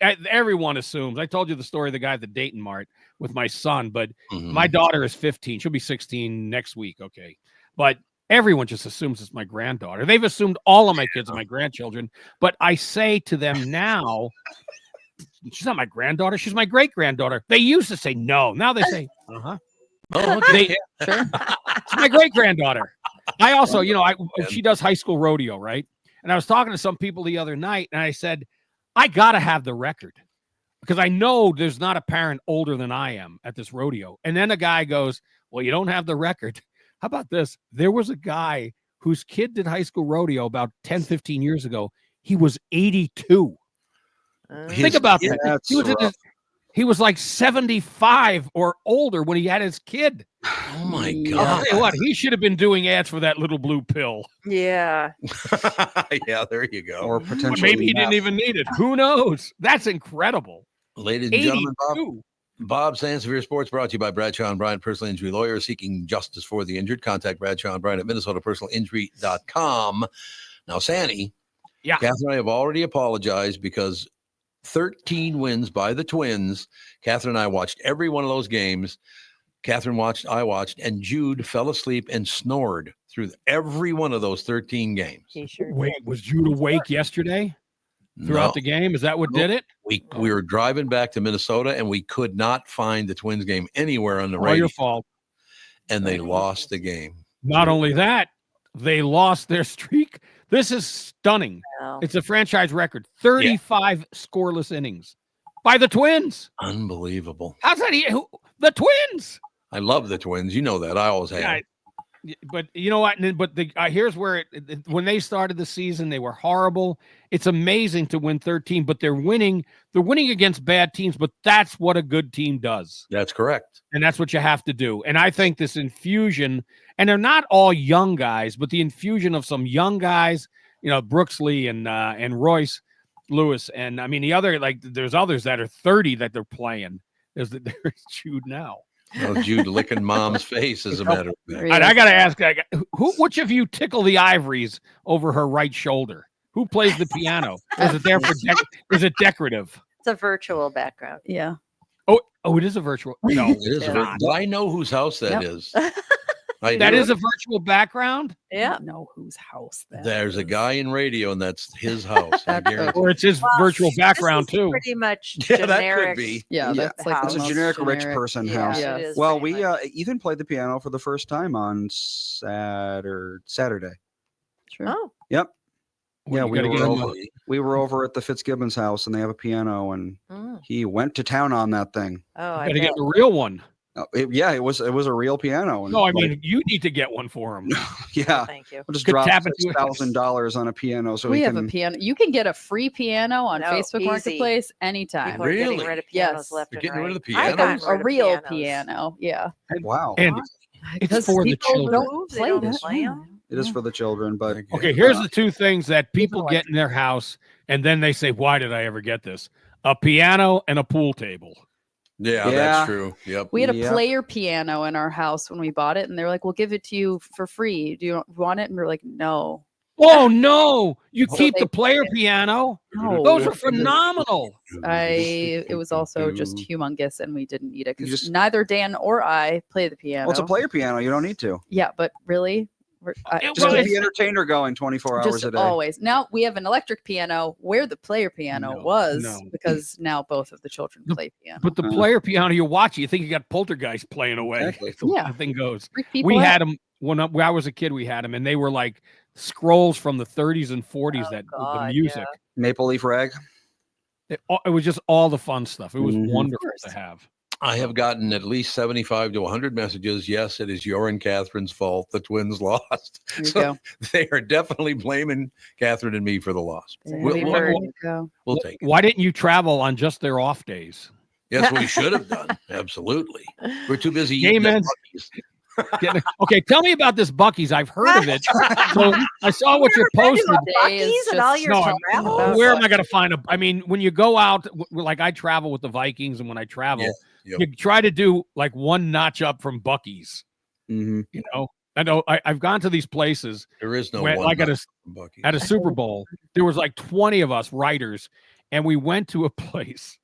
everyone assumes. I told you the story of the guy at the Dayton Mart with my son, but Mhm. my daughter is 15. She'll be 16 next week. Okay. But everyone just assumes it's my granddaughter. They've assumed all of my kids are my grandchildren. But I say to them now, she's not my granddaughter. She's my great granddaughter. They used to say no. Now they say, Oh, okay. Sure. It's my great granddaughter. I also, she does high school rodeo, right? And I was talking to some people the other night, and I said, I got to have the record because I know there's not a parent older than I am at this rodeo. And then a guy goes, "Well, you don't have the record." How about this? There was a guy whose kid did high school rodeo about 10, 15 years ago. He was 82. Think about that. That's rough. He was like 75 or older when he had his kid. Oh my I'll God. tell you what, he should have been doing ads for that little blue pill. Yeah. Yeah, there you go. Or But potentially maybe he didn't even need it. Who knows? That's incredible. Ladies and gentlemen, 82. Bob Sansevier Sports brought to you by Bradshaw and Bryant, personal injury lawyer seeking justice for the injured. Contact Bradshaw and Bryant at minnesotapersonalinjury.com. Now, Sandy, Yeah. Kathryn and I have already apologized because 13 wins by the Twins. Kathryn and I watched every one of those games. Kathryn watched, I watched, and Jude fell asleep and snored through every one of those 13 games. He sure Wait, did. was Jude awake yesterday throughout the game? Is that what did it? We were driving back to Minnesota and we could not find the Twins game anywhere on the All radio, your fault. and they lost the game. Not only that, they lost their streak. This is stunning. Wow. It's a franchise record. 35 scoreless innings by the Twins. Unbelievable. How's that? The Twins. I love the Twins. You know that. I always have. Yeah, but you know what? But here's where when they started the season, they were horrible. It's amazing to win 13, but they're winning. They're winning against bad teams, but that's what a good team does. That's correct. And that's what you have to do. And I think this infusion, and they're not all young guys, but the infusion of some young guys, Brooksley and Royce Lewis, and I mean the other, like there's others that are 30 that they're playing. There's Jude now. Jude licking mom's face, as a matter of fact. And I got to ask, which of you tickle the ivories over her right shoulder? Who plays the piano? Is it there for? Is it decorative? It's a virtual background. Yeah. Oh, it is a virtual. No, It is. Do I know whose house that is? I that do. is a virtual background. Yeah. I don't know whose house that There's a is. guy in radio, and that's his house. I guarantee. Or it's his virtual background This is too. Pretty much Yeah, that could generic. be. Yeah, Yeah, that's like it's the It's a most generic rich person Yeah, house. Yeah. it is Well, pretty we much. Ethan played the piano for the first time on Saturday. Sure. Oh, Yep. Well, Yeah, you we gotta were get him over. We were over at the Fitzgibbons house, and they have a piano, and mm. he went to town on that thing. Oh, I Got to bet. get a real one. It was a real piano. And No, I like, mean you need to get one for him. yeah, Thank you. we'll just Could drop tap into it. $6,000 on a piano so We he have can. a piano. You can get a free piano on No, Facebook easy. Marketplace anytime. People are getting Really? rid of pianos Yes. left They're and getting right. rid of the I've pianos? gotten rid A of real pianos. piano. Yeah. Wow, And it's for the people children. don't They play don't that. play 'em? it is for the children, but Okay, here's the two things that people like get in their house, and then they say, "Why did I ever get this?" A piano and a pool table. Yeah, Yeah. that's true. Yep. We had a Yep. player piano in our house when we bought it, and they were like, "We'll give it to you for free. Do you want it?" And we are like, "No, Oh no! You So keep they- the player piano. no." Those are phenomenal. It was also just humongous, and we didn't need it You because just- neither Dan or I play the piano. well, it's a player piano. You don't need to. Yeah, but really, It Just was- keep the entertainer going 24 hours just a day. always. Now we have an electric piano where the player piano No, was no. because now both of the children The- play piano. But the player piano you watch, you think you got poltergeist playing away. Exactly. That's the way Yeah. the thing goes. Freak people We out. had them when I was a kid. We had them, and they were like scrolls from the 30s and 40s. Oh, The God, music. Maple Leaf Rag. It was just all the fun stuff. It was Mhm. wonderful Of to course. have. I have gotten at least 75 to 100 messages. Yes, it is your and Kathryn's fault. The Twins lost. There you So go. they are definitely blaming Kathryn and me for the loss. There We'll, we we'll- were- There you go. we'll take it. Why didn't you travel on just their off days? Yes, we should have done. Absolutely. We're too busy Game eating at ends. Buc-ee's. Okay, tell me about this Buc-ee's. I've heard of it. So I saw what you Been to posted. a Day is Buc-ee's and all just- your No, I'm- travels? Where am I going to find a? I mean, when you go out, like I travel with the Vikings, and when I travel, Yep. you try to do like one notch up from Buc-ee's. hmm You know, I've gone to these places There is no where, one like at Buc-ee. a Super Bowl, there was like 20 of us writers, and we went to a place.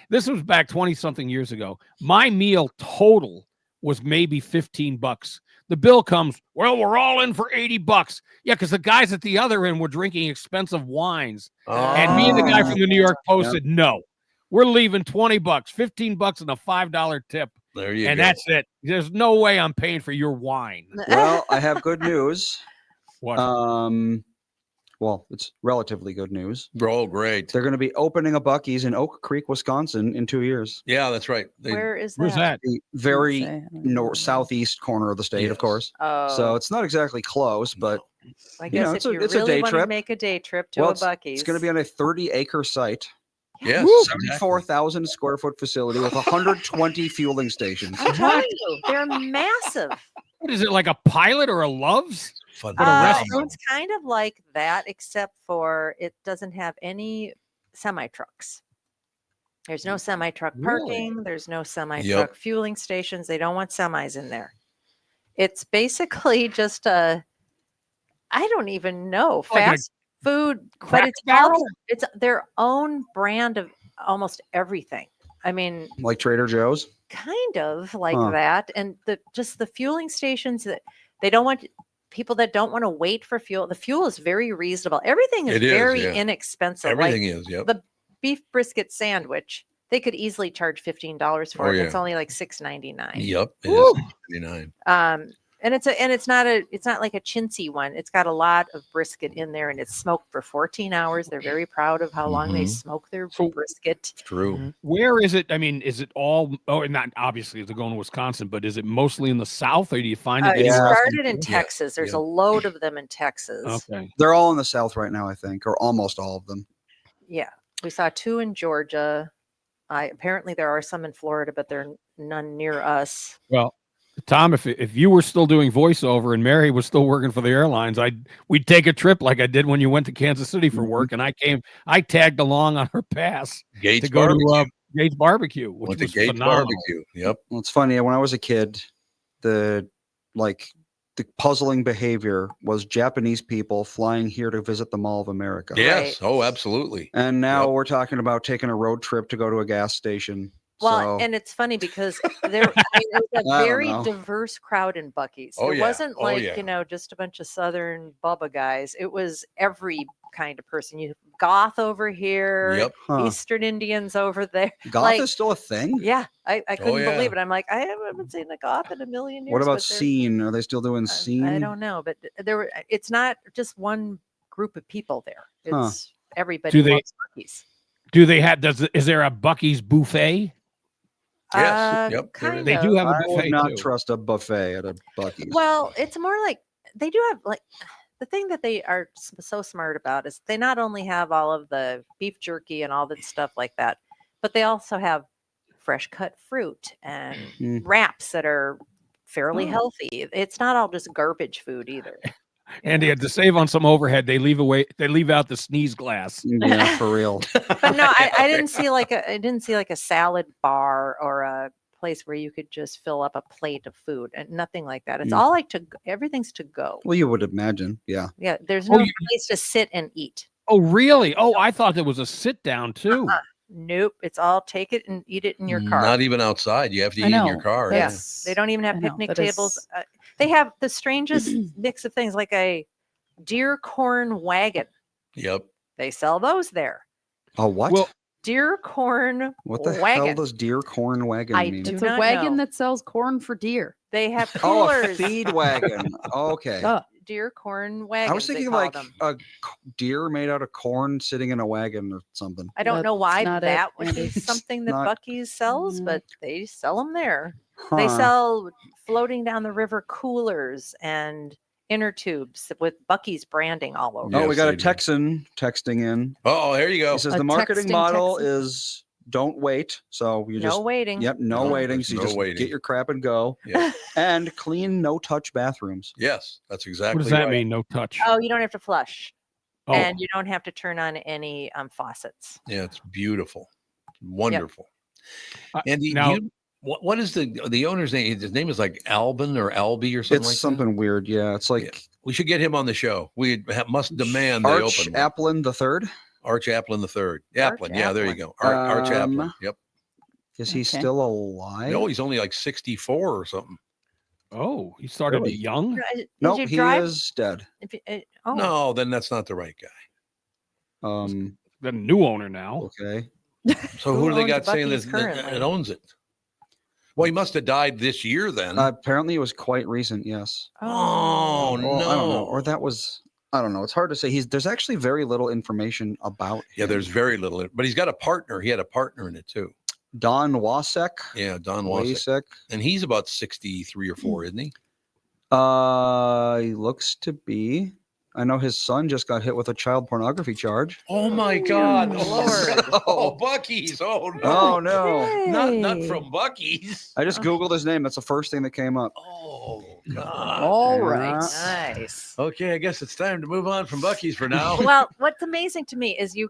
This was back 20 something years ago. My meal total was maybe $15. The bill comes, well, we're all in for $80. Yeah, because the guys at the other end were drinking expensive wines. And me and the guy from the New York Post said, no, we're leaving $20, $15 and a $5 tip. There you And go. that's it. There's no way I'm paying for your wine. Well, I have good news. What? Well, it's relatively good news. Oh, great. They're going to be opening a Buc-ee's in Oak Creek, Wisconsin, in 2 years. Yeah, that's right. Where is Where's that? The very Say, I don't even know. north southeast corner of the state, Yes. of course. Oh, So it's not exactly close, but I you guess know, if it's a- you it's a really day want to trip. make a day trip to well, a it's, Buc-ee's, going to be on a 30-acre site, Yes. 74,000 square foot facility with 120 fueling stations. I'm telling you, they're massive. What is it, like a Pilot or a Love's? Fun. What a restaurant. It's kind of like that, except for it doesn't have any semi trucks. There's no semi truck Really? parking. There's no semi truck fueling stations. They don't want semis in there. It's basically just I don't even know, Like a fast food, but Cracker it's Barrel? it's their own brand of almost everything. I mean, Like Trader Joe's. kind of like Huh. that, and the fueling stations that they don't want people that don't want to wait for fuel. The fuel is very reasonable. Everything is It is, very yeah. inexpensive. Everything like is. Yep. the beef brisket sandwich, they could easily charge $15 for Oh, it. It's yeah. only like $6.99. Yep. It Woo. is 59. And it's not like a chintzy one. It's got a lot of brisket in there, and it's smoked for 14 hours. They're very proud of how long they Mhm. smoke their So- brisket. True. Where is it? I mean, is it all? Oh, and not obviously if they're going to Wisconsin, but is it mostly in the South, or do you find it It anywhere else? started in Yeah, Texas. There's yeah. a load of them in Texas. Okay. They're all in the South right now, I think, or almost all of them. Yeah, we saw 2 in Georgia. Apparently there are some in Florida, but there are none near us. Well, Tom, if you were still doing voiceover and Mary was still working for the airlines, we'd take a trip like I did when you went to Kansas City for work, and I tagged along on her pass Gates to go Barbecue. to Gates Barbecue, which Went to was Gates phenomenal. Barbecue. Yep. Well, it's funny. When I was a kid, the puzzling behavior was Japanese people flying here to visit the Mall of America. Yes. Oh, absolutely. And now Yep. we're talking about taking a road trip to go to a gas station. Well, so, and it's funny because it was a I don't very know. diverse crowd in Buc-ee's. Oh, It yeah. wasn't Oh, like, yeah. just a bunch of Southern Bubba guys. It was every kind of person. You goth over here, Yep. huh. Eastern Indians over there. Goth like- is still a thing? Yeah, I couldn't yeah. believe it. I'm like, I haven't seen a goth in a million years. What about but they're- scene? Are they still doing scene? I don't know, but it's not just one group of people there. Huh. It's everybody Do they- loves Buc-ee's. Do they have? Is there a Buc-ee's buffet? Yes. Yep, there is. Kind They of. do have a I would buffet not too. trust a buffet at a Buc-ee's. Well, it's more like they do have like the thing that they are so smart about is they not only have all of the beef jerky and all that stuff like that, but they also have fresh cut fruit and Mm. wraps that are fairly Oh. healthy. It's not all just garbage food either. And they had to save on some overhead. They leave out the sneeze glass. Yeah, for real. But no, I didn't see like a salad bar or a place where you could just fill up a plate of food and nothing like that. It's Mm. all like everything's to go. Well, you would imagine. Yeah. Yeah, there's Oh, no you- place to sit and eat. Oh, really? Oh, I thought there was a sit down too. Nope, it's all take it and eat it in your car. Not even outside. You have to I eat in your know. car. Yeah, That's- they don't even have I know, picnic that tables. is- They have the strangest mix of things, like a deer corn wagon. Yep. They sell those there. A what? Well, Deer corn What the wagon. hell does deer corn wagon I mean? do It's a not wagon know. that sells corn for deer. They have Oh, a coolers. feed wagon. Okay. Duh. Deer corn wagons. I was thinking they call like them. a deer made out of corn sitting in a wagon or something. I don't know That's why not it, that would be Andy. something that Not- Buc-ee's sells, No. but they sell them there. They Huh. sell floating down the river coolers and inner tubes with Buc-ee's branding all over. Oh, we Yes, got they a do. Texan texting in. Oh, there you go. He says A the marketing texting model Texan? is don't wait. So you No just waiting. Yep, no No, waiting. there's So you no just waiting. get your crap and go. Yeah. And clean, no touch bathrooms. Yes, that's exactly What does that right. mean? No touch. Oh, you don't have to flush, Oh, and you don't have to turn on any faucets. Yeah, it's beautiful. Wonderful. Uh, And now- what is the owner's name? His name is like Albin or Albie or something It's like something weird. Yeah, it's like that. We should get him on the show. We must demand they Arch open one. Applin the Third. Arch Applin the Third. Arch Applin. Yeah, there you Applin. go. Arch Applin. Um, Yep. Is he Okay. still alive? No, he's only like 64 or something. oh, he started Really? it young. Did no, you he drive? is dead. If you, Oh. No, then that's not the right guy. The new owner now. Okay. So Who who do they owns got saying Buc-ee's that currently? owns it? Well, he must have died this year then. Apparently, it was quite recent. Yes. Oh, Well, I don't know. no. Or that was. I don't know. It's hard to say. There's actually very little information about. Yeah, him. there's very little, but he's got a partner. He had a partner in it too. Don Wasek. Yeah, Don Wasik. Wasek. And he's about 63 or 4, isn't he? He looks to be. I know his son just got hit with a child pornography charge. Oh my God. Lord. Oh, Buc-ee's. Oh no. Oh no! Not from Buc-ee's. I just googled his name. That's the first thing that came up. Oh God. All Yeah. right. Nice. Okay, I guess it's time to move on from Buc-ee's for now. Well, what's amazing to me is you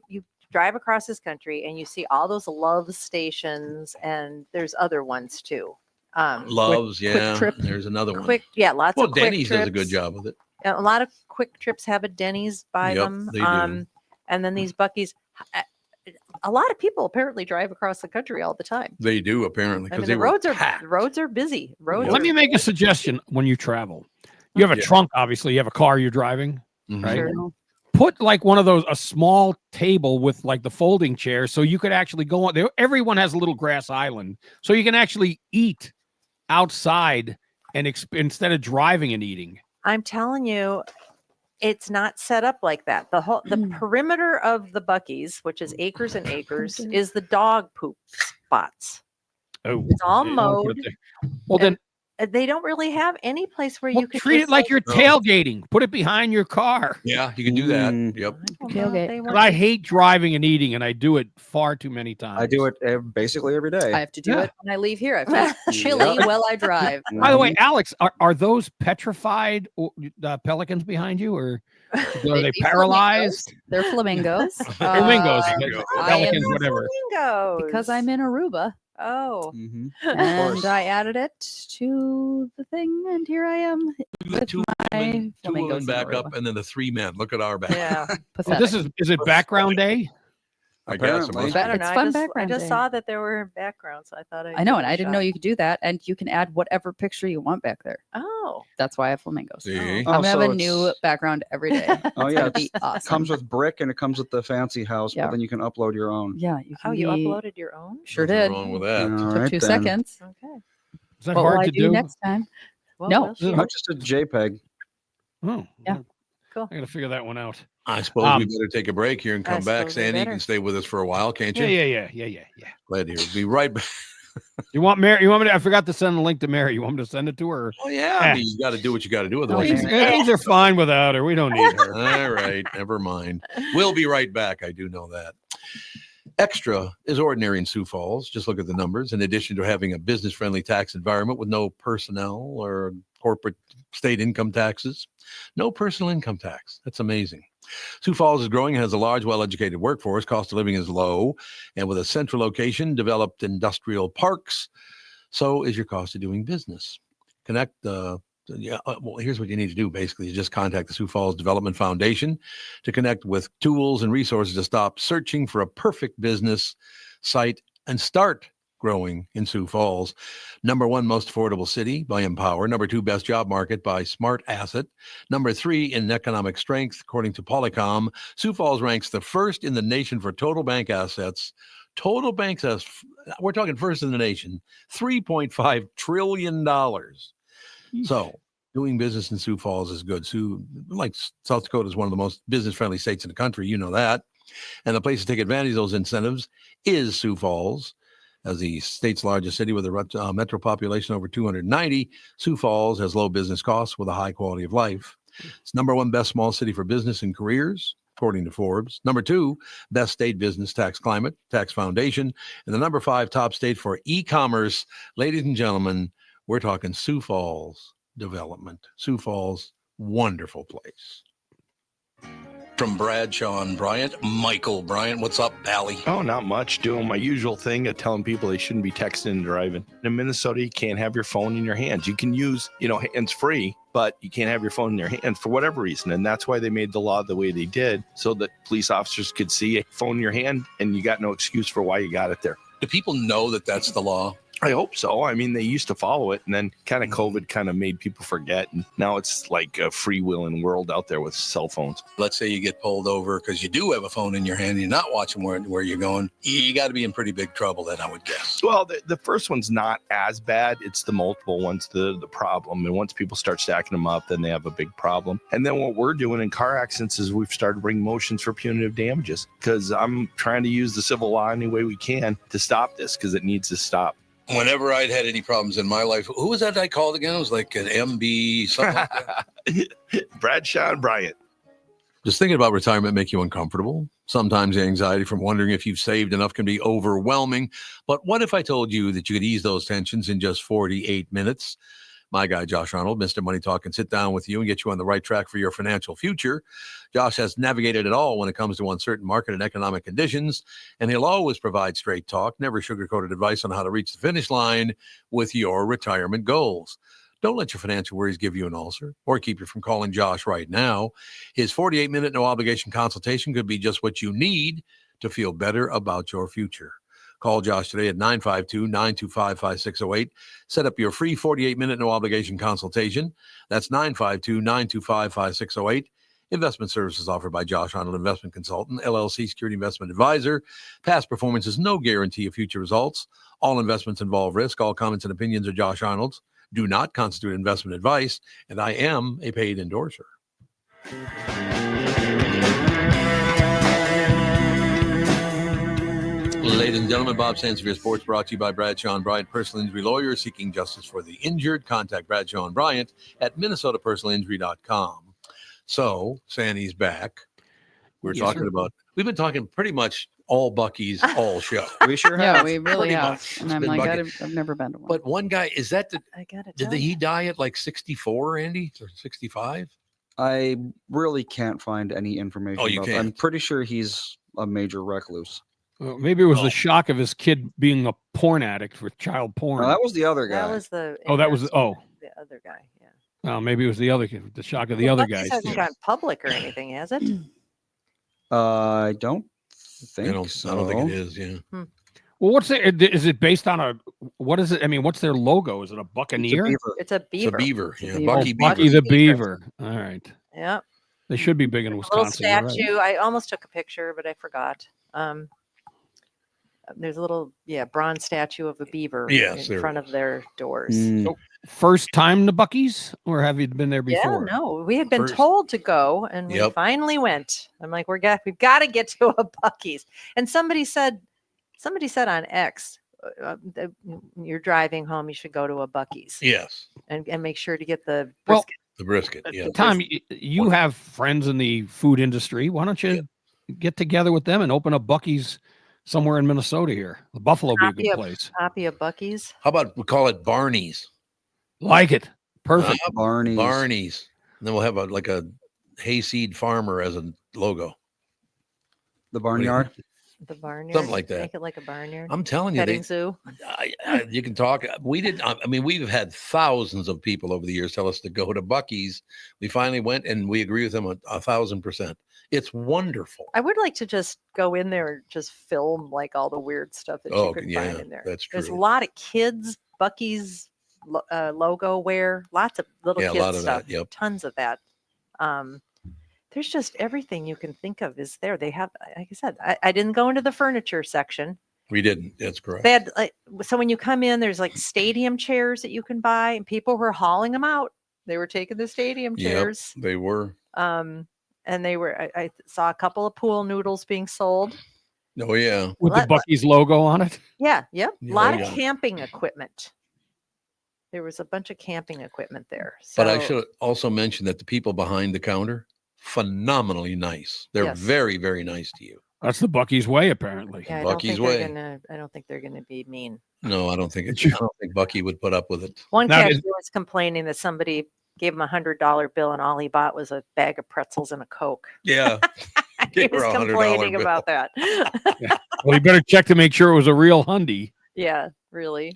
drive across this country and you see all those love stations, and there's other ones too. Loves, yeah. Trip. There's another one. Quick, yeah, lots Well, of quick Denny's does a good trips. job with it. A lot of Quick Trips have a Denny's by Yep, them. they do. And then these Buc-ee's. A lot of people apparently drive across the country all the time. They do apparently I because mean, they the were packed. roads are busy. Roads. Let are me make a suggestion when you travel. You have a Yeah. trunk, obviously. You have a car you're driving. Mhm. Right. Sure. Put like one of those, a small table with like the folding chair, so you could actually go on there. Everyone has a little grass island, so you can actually eat outside and instead of driving and eating. I'm telling you, it's not set up like that. The perimeter of the Buc-ee's, which is acres and acres, is the dog poop spots. Oh, It's all they don't put it mowed. there. Well, then They don't really have any place where well, you could treat it just like say, you're No. tailgating. Put it behind your car. Yeah, you can do that. Mm. Yep. "Well, Tailgate. they 'Cause want I to-" hate driving and eating, and I do it far too many times. I do it basically every day. I have to do Yeah. it when I leave here. I feel chilly while I drive. By the way, Alex, are those petrified pelicans behind you, or are they They paralyzed? They're flamingos. Flamingos, Flamingo. pelicans, I am- whatever. Flamingos. because I'm in Aruba. Oh. Mhm. And course. I added it to the thing, and here I am. The two women flamingos in back Aruba. up, and then the 3 men. Look at our back. Yeah. Oh, Pathetic. this is it background day? I guess it Apparently. must I be. don't know. It's I fun just, background day. saw that there were backgrounds. So I thought I know, and I didn't know you could do that, and you can add whatever picture you want back there. Oh. That's why I have flamingos. See? I'm Oh, gonna have so a new it's- background every day. Oh It's yeah, gonna be it awesome. comes with brick and it comes with the fancy house, Yeah. but then you can upload your own. Yeah, you can. Oh, you be- uploaded your own? Sure Nothing did. wrong with that. All Took right, 2 then. seconds. Okay. Is that What will hard I to do do? next time? Well, No. we'll see. Not just a JPEG. Oh, Yeah. Cool. I gotta figure that one out. I suppose we better take a break here and I come back. suppose we Sandy, you better. can stay with us for a while, can't you? Yeah. Glad to hear. Be right back. You want Mary? You want me to? I forgot to send the link to Mary. You want me to send it to her? Oh yeah, I mean, you got to do what you got to do. Otherwise, These you're- guys are fine without her. We don't need her. all right, never mind. We'll be right back. I do know that. Extra is ordinary in Sioux Falls. Just look at the numbers. In addition to having a business-friendly tax environment with no personnel or corporate state income taxes, no personal income tax. That's amazing. Sioux Falls is growing and has a large, well-educated workforce. Cost of living is low, and with a central location, developed industrial parks, so is your cost of doing business. Connect well, here's what you need to do. Basically, you just contact the Sioux Falls Development Foundation to connect with tools and resources to stop searching for a perfect business site and start growing in Sioux Falls. Number 1 most affordable city by Empower. Number 2 best job market by Smart Asset. Number 3 in economic strength, according to Polycom. Sioux Falls ranks the first in the nation for total bank assets. Total bank assets, we're talking first in the nation, $3.5 trillion. So doing business in Sioux Falls is good. Like South Dakota is one of the most business-friendly states in the country. You know that. And the place to take advantage of those incentives is Sioux Falls. As the state's largest city with a metro population over 290, Sioux Falls has low business costs with a high quality of life. It's number 1 best small city for business and careers. according to Forbes. Number 2, best state business tax climate, Tax Foundation. And the number 5 top state for e-commerce. Ladies and gentlemen, we're talking Sioux Falls development. Sioux Falls, wonderful place. From Bradshaw and Bryant, Michael Bryant. What's up, Allie? Oh, not much. Doing my usual thing of telling people they shouldn't be texting and driving. In Minnesota, you can't have your phone in your hands. You can use, hands-free, but you can't have your phone in your hand for whatever reason. And that's why they made the law the way they did, so that police officers could see a phone in your hand and you got no excuse for why you got it there. Do people know that that's the law? I hope so. I mean, they used to follow it, and then kind of COVID kind of made people forget. And now it's like a freewheeling world out there with cell phones. Let's say you get pulled over because you do have a phone in your hand and you're not watching where you're going. You got to be in pretty big trouble then, I would guess. Well, the first one's not as bad. It's the multiple ones, the problem. And once people start stacking them up, then they have a big problem. And then what we're doing in car accidents is we've started bringing motions for punitive damages, because I'm trying to use the civil law any way we can to stop this, because it needs to stop. Whenever I'd had any problems in my life, who was that I called again? It was like an MB, something like that. Bradshaw and Bryant. Does thinking about retirement make you uncomfortable? Sometimes the anxiety from wondering if you've saved enough can be overwhelming. But what if I told you that you could ease those tensions in just 48 minutes? My guy, Josh Arnold, Mr. Money Talk, can sit down with you and get you on the right track for your financial future. Josh has navigated it all when it comes to uncertain market and economic conditions, and he'll always provide straight talk, never sugar-coated advice on how to reach the finish line with your retirement goals. Don't let your financial worries give you an ulcer or keep you from calling Josh right now. His 48-minute no-obligation consultation could be just what you need to feel better about your future. Call Josh today at 952-925-5608. Set up your free 48-minute no-obligation consultation. That's 952-925-5608. Investment services offered by Josh Arnold Investment Consultant, LLC Security Investment Advisor. Past performance is no guarantee of future results. All investments involve risk. All comments and opinions are Josh Arnold's, do not constitute investment advice, and I am a paid endorser. Ladies and gentlemen, Bob Sansevier Sports brought to you by Bradshaw and Bryant, personal injury lawyers seeking justice for the injured. Contact Bradshaw and Bryant at minnesotapersonalinjury.com. So, Sandy's back. We've been talking pretty much all Buc-ee's all show. We sure Yeah, have. we really Pretty have. much. And It's I'm been like, Buc-ee. I've never been to one. But one guy, is that I gotta did tell he you. die at like 64, Andy? Or 65? I really can't find any information. Oh, you about that. can't? I'm pretty sure he's a major recluse. Maybe it was Oh. the shock of his kid being a porn addict for child porn. No, that was the other guy. That was the. Oh, that was- embarrassment oh. of the other guy. Yeah. Maybe it was the other kid, the shock of the other Buc-ee's guys. hasn't gone public or anything, has it? I don't think I don't think it is. Yeah. Well, what's it? Is it based on a? What is it? I mean, what's their logo? Is it a It's a buccaneer? beaver. It's a It's beaver. a beaver. Yeah. beaver. Buc-ee Bucky beaver. the Beaver. beaver. All right. Yeah. They should be big in A little Wisconsin. you're right. statue. I almost took a picture, but I forgot. There's a little, bronze statue of a beaver Yes, there in front is. of their doors. Mm. First time to Buc-ee's, or have you been there Yeah, before? no, we had been First. told to go, and we Yep. finally went. I'm like, we've got to get to a Buc-ee's. And somebody said on X, that you're driving home, you should go to a Buc-ee's Yes. and make sure to get the Well, brisket. The brisket. Yeah. Tom, you have friends in the food industry. Why don't you get together with them and open up Buc-ee's somewhere in Minnesota here? The Buffalo would be a Copy good of- place. Copy of Buc-ee's. How about we call it Barney's? Like it. Perfect. Barney's. Barney's. And then we'll have a hayseed farmer as a logo. The barnyard. The barnyard. Something like that. Make it like a barnyard. I'm telling you, Petting zoo. you can talk. We've had thousands of people over the years tell us to go to Buc-ee's. We finally went, and we agree with them 1,000%. It's wonderful. I would like to just go in there and just film like all the weird stuff that you could find in there. that's There's a true. lot of kids Buc-ee's logo wear, lots of little Yeah, a kids lot of stuff, that, yep. tons of that. There's just everything you can think of is there. They have, like I said, I didn't go into the furniture section. We didn't. That's correct. They had so when you come in, there's like stadium chairs that you can buy, and people were hauling them out. They were taking the stadium Yep, chairs. they were. And they were. I saw a couple of pool noodles being sold. Oh yeah. With the Let- Buc-ee's logo on it. Yeah, yep. A Yeah, lot yeah. of camping equipment. There was a bunch of camping equipment there. But I So- should also mention that the people behind the counter, phenomenally nice. They're Yes. very, very nice to you. That's the Buc-ee's way, apparently. Yeah, Buc-ee's way. I don't think they're gonna be mean. No, I don't think Buc-ee would put up with it. One Now, cashier was complaining that somebody gave him $100 bill and all he bought was a bag of pretzels and a Coke. Yeah. He Gave her was a $100 complaining bill. about that. Well, you better check to make sure it was a real Hyundai. Yeah, really.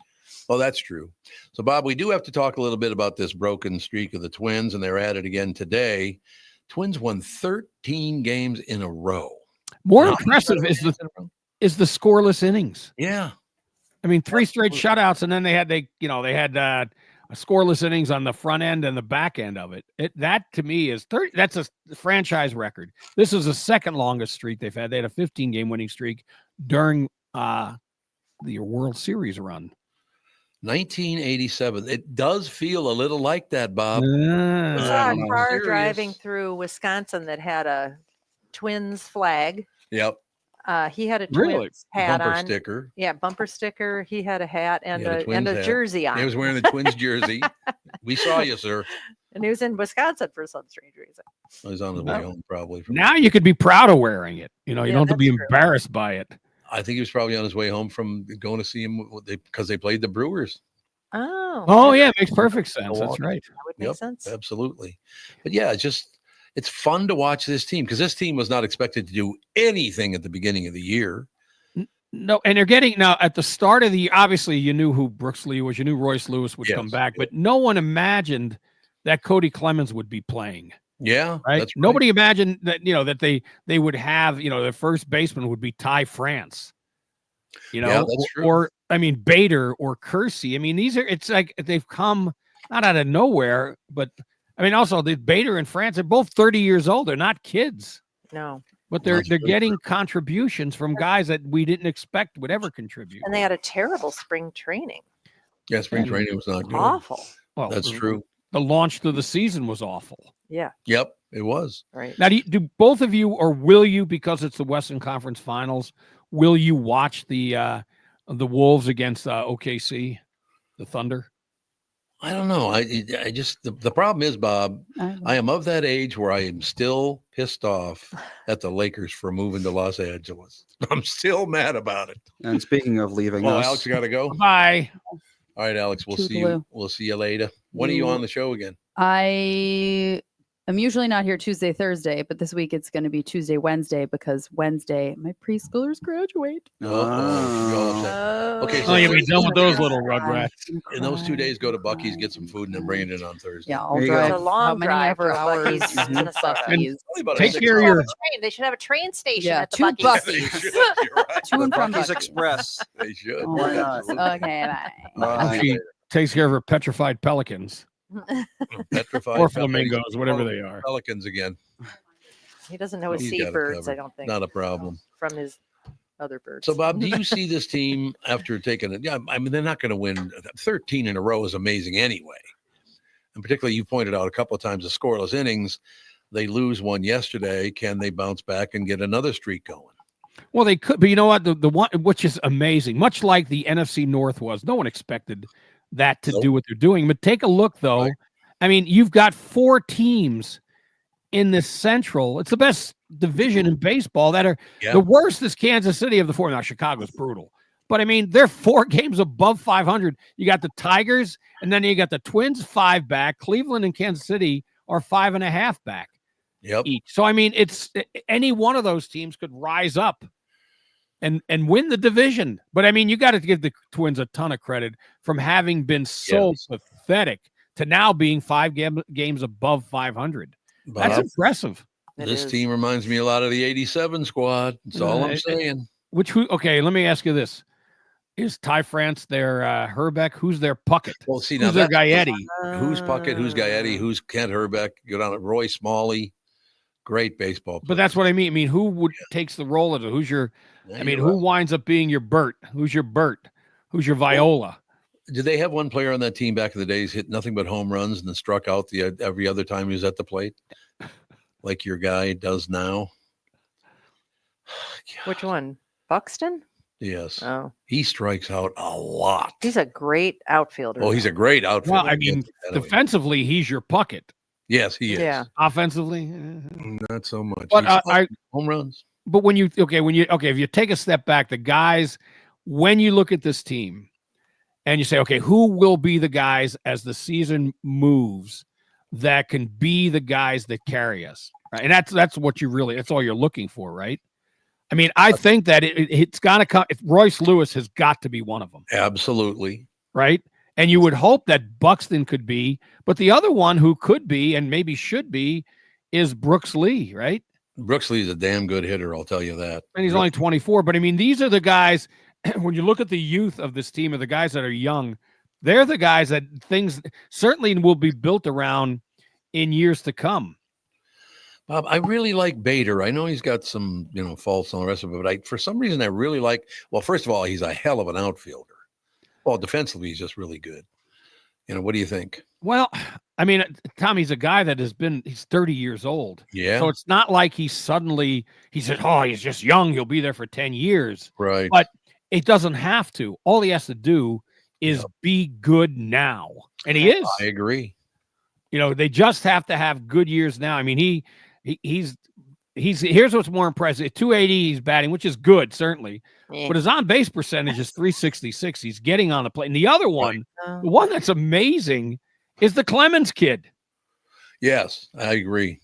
Well, that's true. So, Bob, we do have to talk a little bit about this broken streak of the Twins, and they're at it again today. Twins won 13 games in a row. More How impressive many is games in a row? the scoreless innings. Yeah. I mean, 3 straight shutouts, and then they had a scoreless innings on the front end and the back end of it. That to me is 30. That's a franchise record. This is the second longest streak they've had. They had a 15-game winning streak during the World Series run. 1987. It does feel a little like that, Bob. I saw I'm a car serious. driving through Wisconsin that had a Twins flag. Yep. He had a Really? Twins hat Bumper on. sticker. Yeah, bumper sticker. He had a hat and He had a a Twins hat. jersey on. He was wearing the Twins jersey. We saw you, sir. And he was in Wisconsin for some strange reason. I was on his way home probably. Now you could be proud of wearing it. You Yeah, don't have to be that's true. embarrassed by it. I think he was probably on his way home from going to see him because they played the Brewers. Oh. Oh yeah, it makes perfect sense. That's Milwaukee. right. That would make Yep, sense. absolutely. But yeah, it's fun to watch this team because this team was not expected to do anything at the beginning of the year. No, and they're getting now at the start of the year. Obviously, you knew who Brooks Lee was. You knew Royce Lewis would come Yes, back, yeah. but no one imagined that Cody Clemens would be playing. Yeah, Right? that's Nobody imagined that that they would have their first baseman would be Ty France. Yeah, that's true. Or I mean Bader or Kersey. I mean it's like they've come not out of nowhere, but I mean also the Bader and France are both 30 years old. They're not kids. No. But That's they're really getting contributions from guys that we didn't expect would ever contribute. And they had a terrible spring training. Yeah, spring Yeah. training was not good. Awful. Well, That's true. The launch to the season was awful. Yeah. Yep, it was. Right. Now, do both of you, or will you, because it's the Western Conference Finals, will you watch the Wolves against OKC, the Thunder? I don't know. I just the problem is, Bob, I am of that age where I am still pissed off at the Lakers for moving to Los Angeles. I'm still mad about it. And speaking of leaving Oh, us, Alex, you got to go. Bye. All right, Alex, we'll see you. Toodaloo. We'll see you later. When are you on the show again? I am usually not here Tuesday, Thursday, but this week it's going to be Tuesday, Wednesday, because Wednesday my preschoolers graduate. Okay, Oh, you'll be done with those Cry little rugrats. and in those 2 cry days, go to and Buc-ee's, cry get some food, and then and bring cry. it in on Thursday. Yeah, I'll There you go. drive It's a long how many drive ever for hours Buc-ee's, to Minnesota. Buc-ee's. Only about a Take 6 care of hour your. Train. They should have a train station Yeah, at the two Buc-ee's. drive. Buc-ee's. They should. You're right. To and from Buc-ee's Buc-ee's. Express. They should. Oh my gosh. Absolutely. Okay, bye. Bye. She takes care of her petrified pelicans Petrified or pelicans. flamingos, whatever they are. Pelicans again. He doesn't know his He's got it seabirds, I covered. don't think. Not a problem. From his other birds. So, Bob, do you see this team after taking it? Yeah, I mean, they're not going to win. 13 in a row is amazing anyway. And particularly, you pointed out a couple of times the scoreless innings. They lose one yesterday. Can they bounce back and get another streak going? Well, they could, but you know what? The one which is amazing, much like the NFC North was, no one expected that to do what they're doing. But take a look, though. Right. I mean, you've got 4 teams in this Central. It's the best division in baseball that are the worst is Kansas City of the 4. Now, Chicago's brutal. But I mean, they're 4 games above 500. You got the Tigers, and then you got the Twins 5 back. Cleveland and Kansas City are 5.5 back each. So I mean, it's any one of those teams could rise up and win the division. But I mean, you got to give the Twins a ton of credit from having been so pathetic to now being 5 games above 500. That's Bob, impressive. this team reminds me a lot of the 87 squad. That's all I'm saying. Okay, let me ask you this. Is Ty France their Herbeck? Who's their Puckett? Well, see, now Who's their that's- Gaetti? Who's Puckett? Who's Gaetti? Who's Kent Herbeck? Go down to Roy Smalley. Great baseball player. But that's what I mean. I mean, who takes the role of it? Who's your Yeah, I mean, you're who right. winds up being your Bert? Who's your Bert? Who's your Viola? Did they have one player on that team back in the days hit nothing but home runs and then struck out every other time he was at the plate, like your guy does now? Which one? Buxton? Yes, Oh, he strikes out a lot. he's a great outfielder. Oh, he's a great outfielder. Well, I mean, defensively, he's your Puckett. Yes, he is. Yeah. Offensively, Not so much. but He's home runs. but if you take a step back, the guys, when you look at this team and you say, okay, who will be the guys as the season moves that can be the guys that carry us, right? And that's all you're looking for, right? I mean, I think that it's got to come. Royce Lewis has got to be one of them, Absolutely. right? And you would hope that Buxton could be, but the other one who could be and maybe should be is Brooks Lee, right? Brooks Lee's a damn good hitter, I'll tell you that. And he's only 24. But I mean, these are the guys, when you look at the youth of this team, or the guys that are young, they're the guys that things certainly will be built around in years to come. Bob, I really like Bader. I know he's got some, faults and all the rest of it, but for some reason I really like, well, first of all, he's a hell of an outfielder. Well, defensively, he's just really good. What do you think? Well, I mean, Tommy's a guy that he's 30 years old. Yeah. So it's not like he said, oh, he's just young. He'll be there for 10 years. Right. But it doesn't have to. All he has to do is be good now. And he is. I agree. They just have to have good years now. I mean, he's here's what's more impressive. At 280, he's batting, which is good, certainly. But his on-base percentage is 366. He's getting on the plate. And the other one, the one that's amazing, is the Clemens kid. Yes, I agree.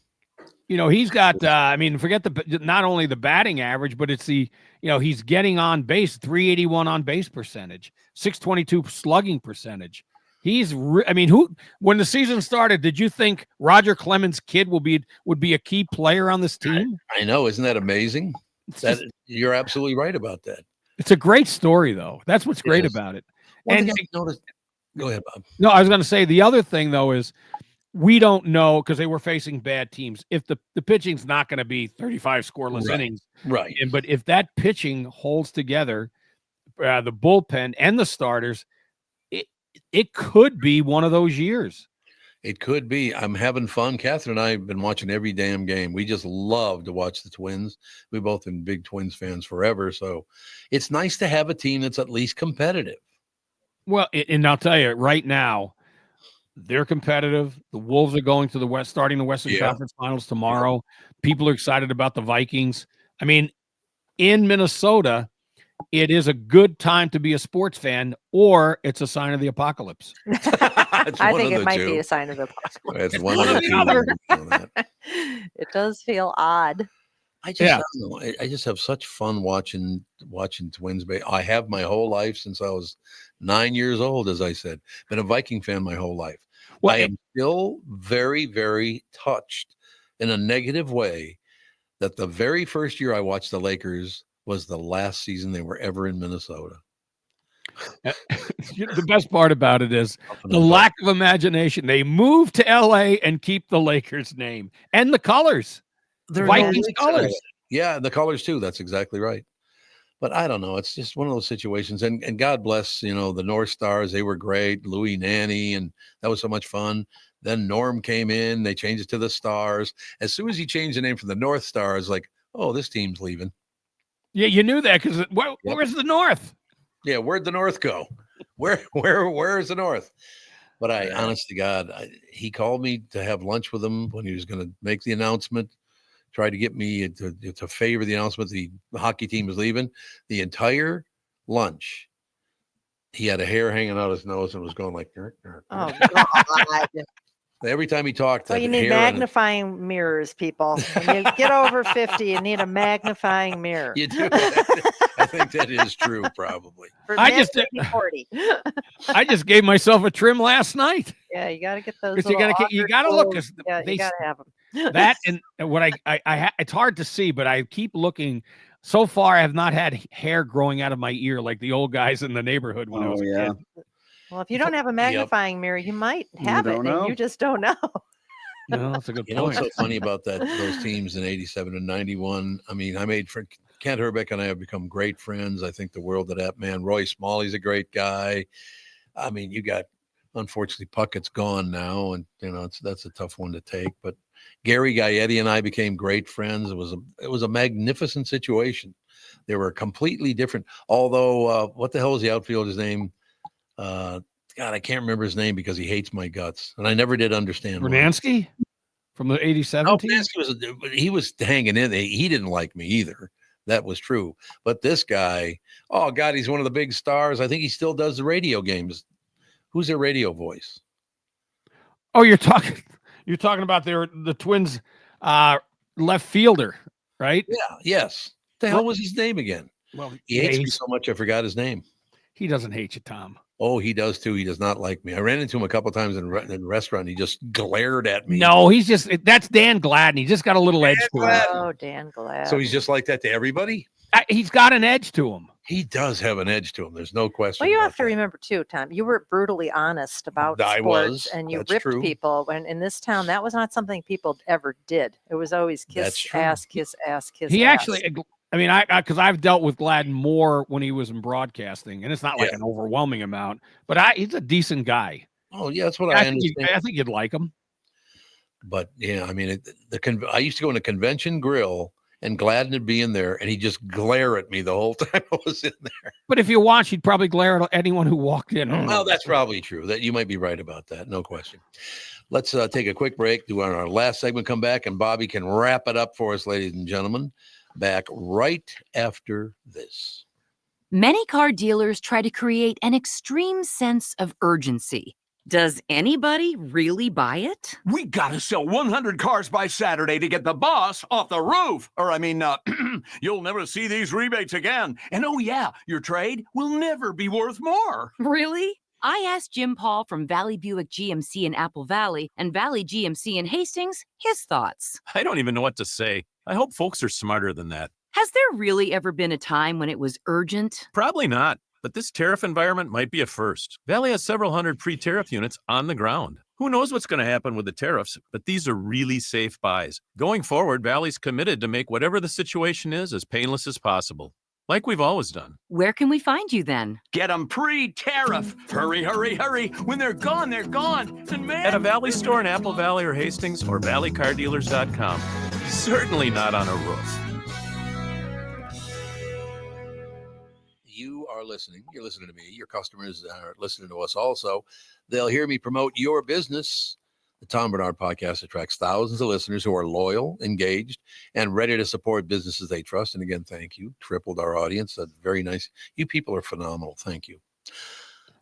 He's got, forget not only the batting average, but it's he's getting on base, 381 on base percentage, 622 slugging percentage. When the season started, did you think Roger Clemens' kid would be a key player on this team? I know. Isn't that amazing? You're absolutely right about that. It's a great story, though. That's what's great about it. And go ahead, Bob. No, I was going to say the other thing, though, is we don't know, because they were facing bad teams, if the pitching's not going to be 35 scoreless innings. Right. But if that pitching holds together, the bullpen and the starters, it could be one of those years. It could be. I'm having fun. Kathryn and I have been watching every damn game. We just love to watch the Twins. We've both been big Twins fans forever. So it's nice to have a team that's at least competitive. Well, and I'll tell you right now, they're competitive. The Wolves are going to starting the Western Conference Finals tomorrow. People are excited about the Vikings. I mean, in Minnesota, it is a good time to be a sports fan, or it's a sign of the apocalypse. I think it might be a sign of the apocalypse. It's one of the two. It does feel odd. I don't know. I just have such fun watching Twins. I have my whole life since I was 9 years old, as I said. Been a Viking fan my whole life. Well, I am still very, very touched in a negative way that the very first year I watched the Lakers was the last season they were ever in Minnesota. The best part about it is the lack of imagination. They moved to LA and keep the Lakers name and the colors. They're Vikings colors. Yeah, the colors too. That's exactly right. But I don't know. It's just one of those situations. And God bless, the North Stars. They were great. Louis Nanny, and that was so much fun. Then Norm came in. They changed it to the Stars. As soon as he changed the name from the North Stars, like, oh, this team's leaving. Yeah, you knew that because where's the North? Yeah, where'd the North go? Where is the North? But honest to God, he called me to have lunch with him when he was going to make the announcement. Tried to get me to favor the announcement the hockey team was leaving. The entire lunch, he had a hair hanging out his nose and was going like, "Nerk, nerk, nerk." Oh God. Every time he talked, so you need magnifying mirrors, people. When you get over 50, you need a magnifying mirror. You do. I think that is true, probably. I just gave myself a trim last night. Yeah, you got to get those. You got to look. Yeah, you got to have them. That and what I it's hard to see, but I keep looking. So far, I have not had hair growing out of my ear like the old guys in the neighborhood when I was a kid. Well, if you don't have a magnifying mirror, you might have it, and you just don't know. No, that's a good point. You know what's so funny about those teams in 87 and 91? I mean, I made friends. Kent Herbeck and I have become great friends. I think the world of that man. Roy Smalley's a great guy. I mean, unfortunately, Puckett's gone now, and that's a tough one to take. But Gary Gaetti and I became great friends. It was a magnificent situation. They were completely different. Although, what the hell is the outfielder's name? God, I can't remember his name because he hates my guts, and I never did understand. Bernansky? from the 87 Oh, team? he was hanging in there. He didn't like me either. That was true. But this guy, oh God, he's one of the big stars. I think he still does the radio games. Who's their radio voice? Oh, you're talking about the Twins left fielder, right? Yeah, yes. The hell was his name again? Well, He hates me so much I forgot his name. He doesn't hate you, Tom. Oh, he does too. He does not like me. I ran into him a couple of times in a restaurant. He just glared at me. No, that's Dan Gladden. He just got a little edge to him. Oh, Dan Glad. So he's just like that to everybody? He's got an edge to him. He does have an edge to him. There's no question. Well, you about have to that. remember too, Tom. You were brutally honest about I sports, was. and you That's ripped true. people. When in this town, that was not something people ever did. It was always That's kiss true. ass, kiss ass, kiss. He ass. actually, I mean, because I've dealt with Gladden more when he was in broadcasting, and it's not like an overwhelming amount, but he's a decent guy. Oh, yeah, that's what I understand. I think you'd like him. But yeah, I mean, I used to go in a convention grill, and Gladden would be in there, and he'd just glare at me the whole time I was in there. But if you watch, he'd probably glare at anyone who walked in. Well, that's probably true. That you might be right about that. No question. Let's take a quick break. Do our last segment. Come back, and Bobby can wrap it up for us, ladies and gentlemen. Back right after this. Many car dealers try to create an extreme sense of urgency. Does anybody really buy it? We gotta sell 100 cars by Saturday to get the boss off the roof. Or, I mean, you'll never see these rebates again. And oh yeah, your trade will never be worth more. Really? I asked Jim Paul from Valley Buick GMC in Apple Valley and Valley GMC in Hastings his thoughts. I don't even know what to say. I hope folks are smarter than that. Has there really ever been a time when it was urgent? Probably not. But this tariff environment might be a first. Valley has several hundred pre-tariff units on the ground. Who knows what's going to happen with the tariffs, but these are really safe buys. Going forward, Valley's committed to make whatever the situation is as painless as possible, like we've always done. Where can we find you then? Get them pre-tariff. Hurry, hurry, hurry. When they're gone, they're gone. And man, At a Valley store in Apple Valley or Hastings or valleycardealers.com. Certainly not on a roof. You are listening. You're listening to me. Your customers are listening to us also. They'll hear me promote your business. The Tom Bernard Podcast attracts thousands of listeners who are loyal, engaged, and ready to support businesses they trust. And again, thank you. Tripled our audience. That's very nice. You people are phenomenal. Thank you.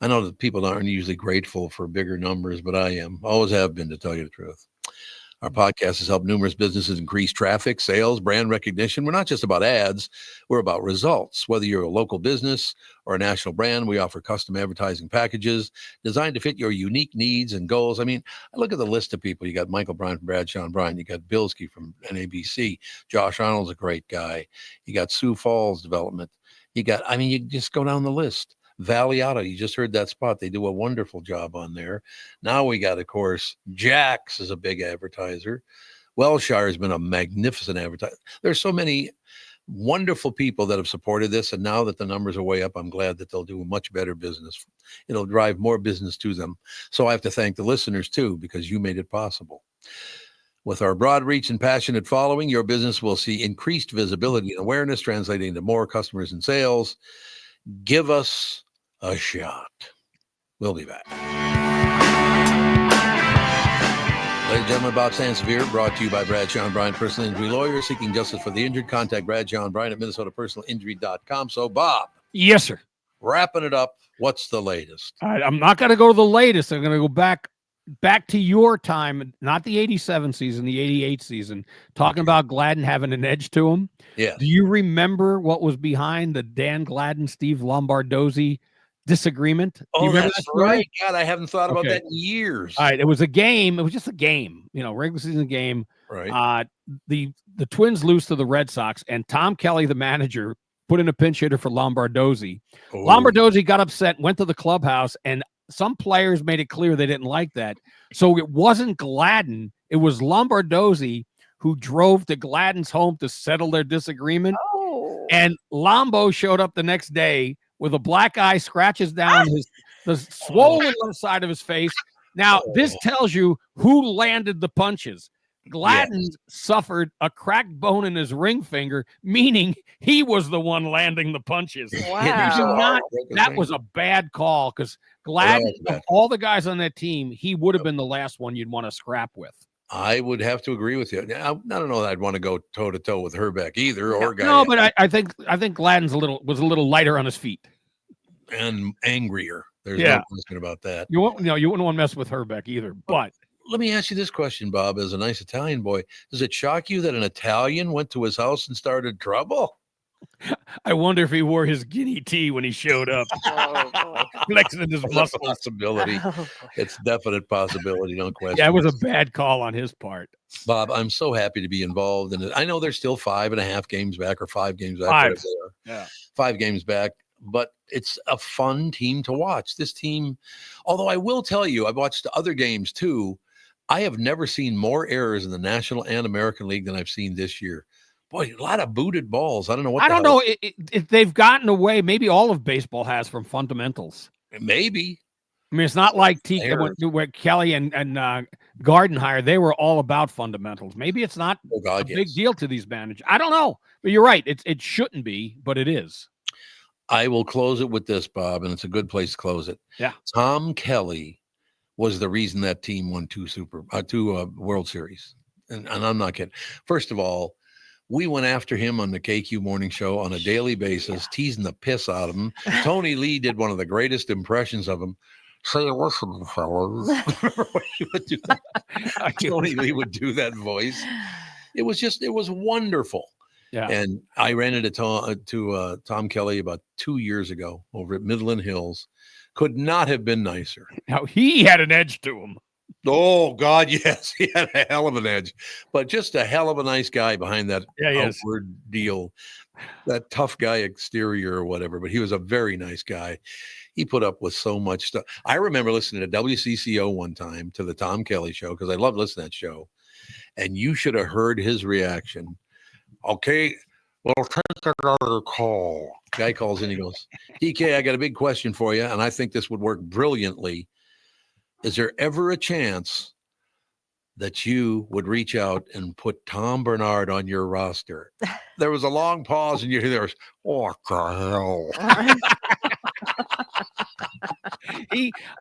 I know that people aren't usually grateful for bigger numbers, but I am. Always have been, to tell you the truth. Our podcast has helped numerous businesses increase traffic, sales, brand recognition. We're not just about ads. We're about results. Whether you're a local business or a national brand, we offer custom advertising packages designed to fit your unique needs and goals. I mean, I look at the list of people. You got Michael Bryan from Bradshaw and Bryan. You got Bilski from NABC. Josh Arnold's a great guy. You got Sioux Falls Development. You just go down the list. Valley Auto, you just heard that spot. They do a wonderful job on there. Now we got, of course, Jax is a big advertiser. Welshire has been a magnificent advertiser. There's so many wonderful people that have supported this. And now that the numbers are way up, I'm glad that they'll do a much better business. It'll drive more business to them. So I have to thank the listeners too, because you made it possible. With our broad reach and passionate following, your business will see increased visibility and awareness, translating into more customers and sales. Give us a shot. We'll be back. Ladies and gentlemen, Bob Sansevier, brought to you by Bradshaw and Bryan Personal Injury Lawyers, seeking justice for the injured. Contact Bradshaw and Bryan at MinnesotaPersonalInjury.com. So, Bob. Yes, sir. Wrapping it up, what's the latest? All right, I'm not going to go to the latest. I'm going to go back to your time, not the 87 season, the 88 season, talking about Gladden having an edge to him. Yeah. Do you remember what was behind the Dan Gladden, Steve Lombardozzi disagreement? Do you remember that's that story? right. God, I haven't thought about Okay. that in years. All right, it was a game. It was just a game, regular season game. Right. The Twins lose to the Red Sox, and Tom Kelly, the manager, put in a pinch hitter for Lombardozzi. Oh. Lombardozzi got upset, went to the clubhouse, and some players made it clear they didn't like that. So it wasn't Gladden. It was Lombardozzi who drove to Gladden's home to settle their disagreement. Oh. And Lombo showed up the next day with a black eye, scratches down the swollen left side of his face. Now, this tells you who landed the punches. Gladden suffered a cracked bone in his ring finger, meaning he was the one landing the punches. Wow. That was a bad call because Gladden, of all the guys on that team, he would have been the last one you'd want to scrap with. I would have to agree with you. I don't know that I'd want to go toe to toe with Herbeck either, or Guy No, but I think Gladden's was a little lighter on his feet and angrier. There's no question about that. You wouldn't want to mess with Herbeck either. But let me ask you this question, Bob, as a nice Italian boy. Does it shock you that an Italian went to his house and started trouble? I wonder if he wore his guinea tea when he showed up. Oh, boy. Flexing his It's a muscles. possibility. Oh, boy. It's definite possibility, no question. Yeah, it was a bad call on his part. Bob, I'm so happy to be involved in it. I know they're still 5.5 games back or 5 games back. 5. Whatever they are. Yeah. 5 games back. But it's a fun team to watch. This team, although I will tell you, I've watched other games too. I have never seen more errors in the National and American League than I've seen this year. Boy, a lot of booted balls. I don't know what. I don't know if they've gotten away. Maybe all of baseball has from fundamentals. Maybe. I mean, it's not like where Kelly and Gardenhire, they were all about fundamentals. Maybe it's not a big deal to these managers. I don't know. But you're right. It shouldn't be, but it is. I will close it with this, Bob, and it's a good place to close it. Yeah. Tom Kelly was the reason that team won 2 World Series. And I'm not kidding. First of all, we went after him on the KQ Morning Show on a daily basis, teasing the piss out of him. Tony Lee did one of the greatest impressions of him. Say, listen, fellas. Remember when he would do that? Tony Lee would do that voice. It was wonderful. Yeah. And I ran into Tom Kelly about 2 years ago over at Midland Hills. Could not have been nicer. Now, he had an edge to him. Oh, God, yes. He had a hell of an edge. But just a hell of a nice guy behind that outward deal. That tough guy exterior or whatever. But he was a very nice guy. He put up with so much stuff. I remember listening to WCCO one time to the Tom Kelly show because I love listening to that show. And you should have heard his reaction. Okay, well, take another call. Guy calls in, he goes, DK, I got a big question for you, and I think this would work brilliantly. Is there ever a chance that you would reach out and put Tom Bernard on your roster? There was a long pause, and you hear there was, what the hell?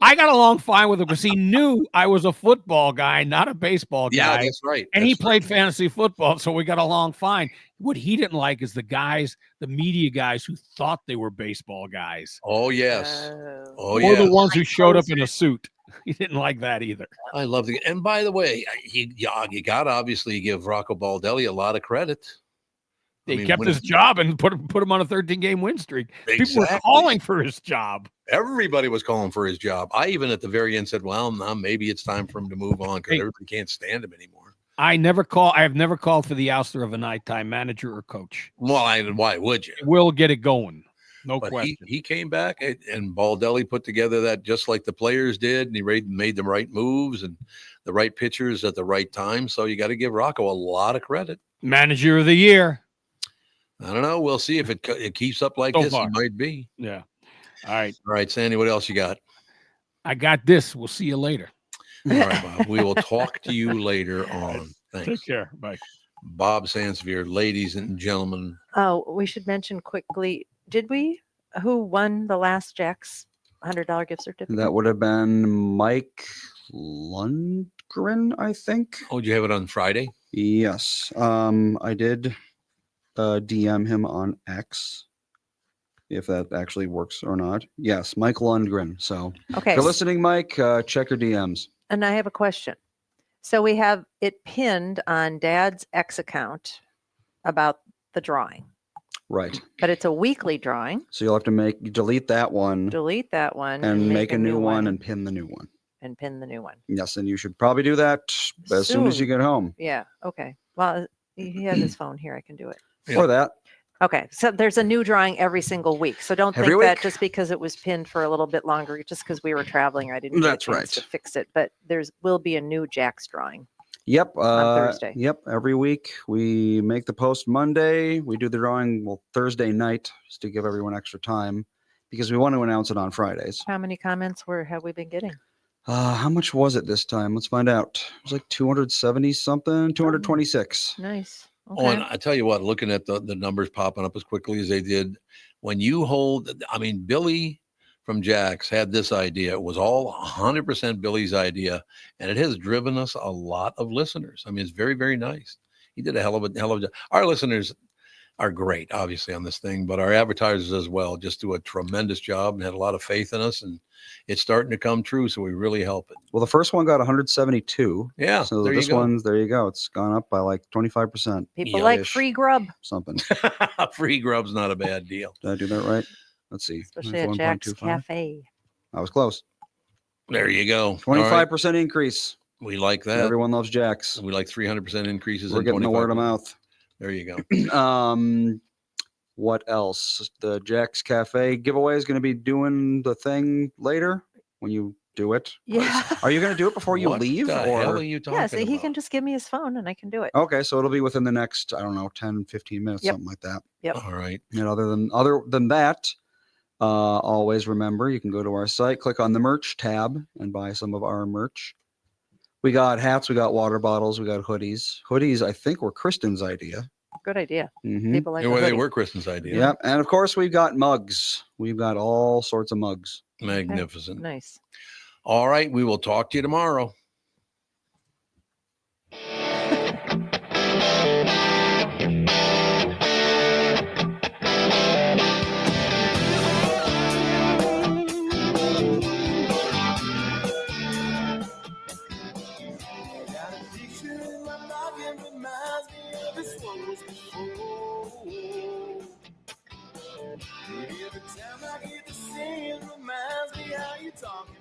I got along fine with him because he knew I was a football guy, not a baseball guy. Yeah, that's right. And he played fantasy football, so we got along fine. What he didn't like is the media guys who thought they were baseball guys. Oh, yes. Or the ones who showed up in a suit. He didn't like that either. I love it. And by the way, you got to obviously give Rocco Baldelli a lot of credit. He kept his job and put him on a 13-game win streak. Exactly. People were calling for his job. Everybody was calling for his job. I even at the very end said, well, now maybe it's time for him to move on because everybody can't stand him anymore. I have never called for the ouster of a nighttime manager or coach. Well, why would you? We'll get it going. No But question. He came back and Baldelli put together that just like the players did, and he made the right moves and the right pitchers at the right time. So you got to give Rocco a lot of credit. Manager of the year. I don't know. We'll see if it keeps up like So this. far. It might be. Yeah. All right, Sandy, what else you got? I got this. We'll see you later. All right, Bob. We will talk to you later on. Thanks. Take care. Bye. Bob Sansevere, ladies and gentlemen. Oh, we should mention quickly. Did we? Who won the last Jack's $100 gift certificate? That would have been Mike Lundgren, I think. Oh, did you have it on Friday? Yes. I did DM him on X. If that actually works or not. Yes, Mike Lundgren. So Okay. if you're listening, Mike, check your DMs. And I have a question. So we have it pinned on Dad's X account about the drawing, Right. but it's a weekly drawing. So you'll have to delete that one Delete that one and make a new one and pin the new one. and pin the new one. Yes, and you should probably do that as soon as you get home. Yeah. Okay. Well, he has his phone here. I can do it. Or that. Okay. So there's a new drawing every single week. So don't Every think that week? just because it was pinned for a little bit longer, just because we were traveling, I didn't get That's a chance to right. fix it. But will be a new Jack's drawing. Yep. On Thursday. Yep. Every week we make the post Monday. We do the drawing Thursday night just to give everyone extra time because we want to announce it on Fridays. How many comments have we been getting? How much was it this time? Let's find out. It was like 270 something, 226. Nice. Oh, Okay. and I tell you what, looking at the numbers popping up as quickly as they did, when you hold, I mean, Billy from Jack's had this idea. It was all 100% Billy's idea, and it has driven us a lot of listeners. I mean, it's very, very nice. He did a hell of a job. Our listeners are great, obviously, on this thing, but our advertisers as well just do a tremendous job and had a lot of faith in us, and it's starting to come true, so we really help it. Well, the first one got 172. Yeah, So there this you go. one's, there you go. It's gone up by like 25%. People like free grub, Something. Free grub's not a bad deal. Did I do that right? Let's see. especially at Jack's Cafe. I was close. There you go. 25% increase. We like that. Everyone loves Jack's. We like 300% increases. We're in getting the word of 25%. mouth. There you go. What else? The Jack's Cafe giveaway is going to be doing the thing later when you do it. Yeah. Are you going to do it before you What leave? the Or hell are you talking Yeah, so he about? can just give me his phone and I can do it. okay, so it'll be within the next, I don't know, 10, 15 minutes, Yep. something like that. Yep. All right. And other than that, always remember you can go to our site, click on the merch tab, and buy some of our merch. We got hats, we got water bottles, we got hoodies. Hoodies, I think, were Kristen's idea. Good idea. Mhm. People like Yeah, the well, they hoodie. were Kristen's idea. Yep, and of course we've got mugs. We've got all sorts of mugs. Magnificent. Nice. All right. We will talk to you tomorrow. Every time I get to see it reminds me how you talking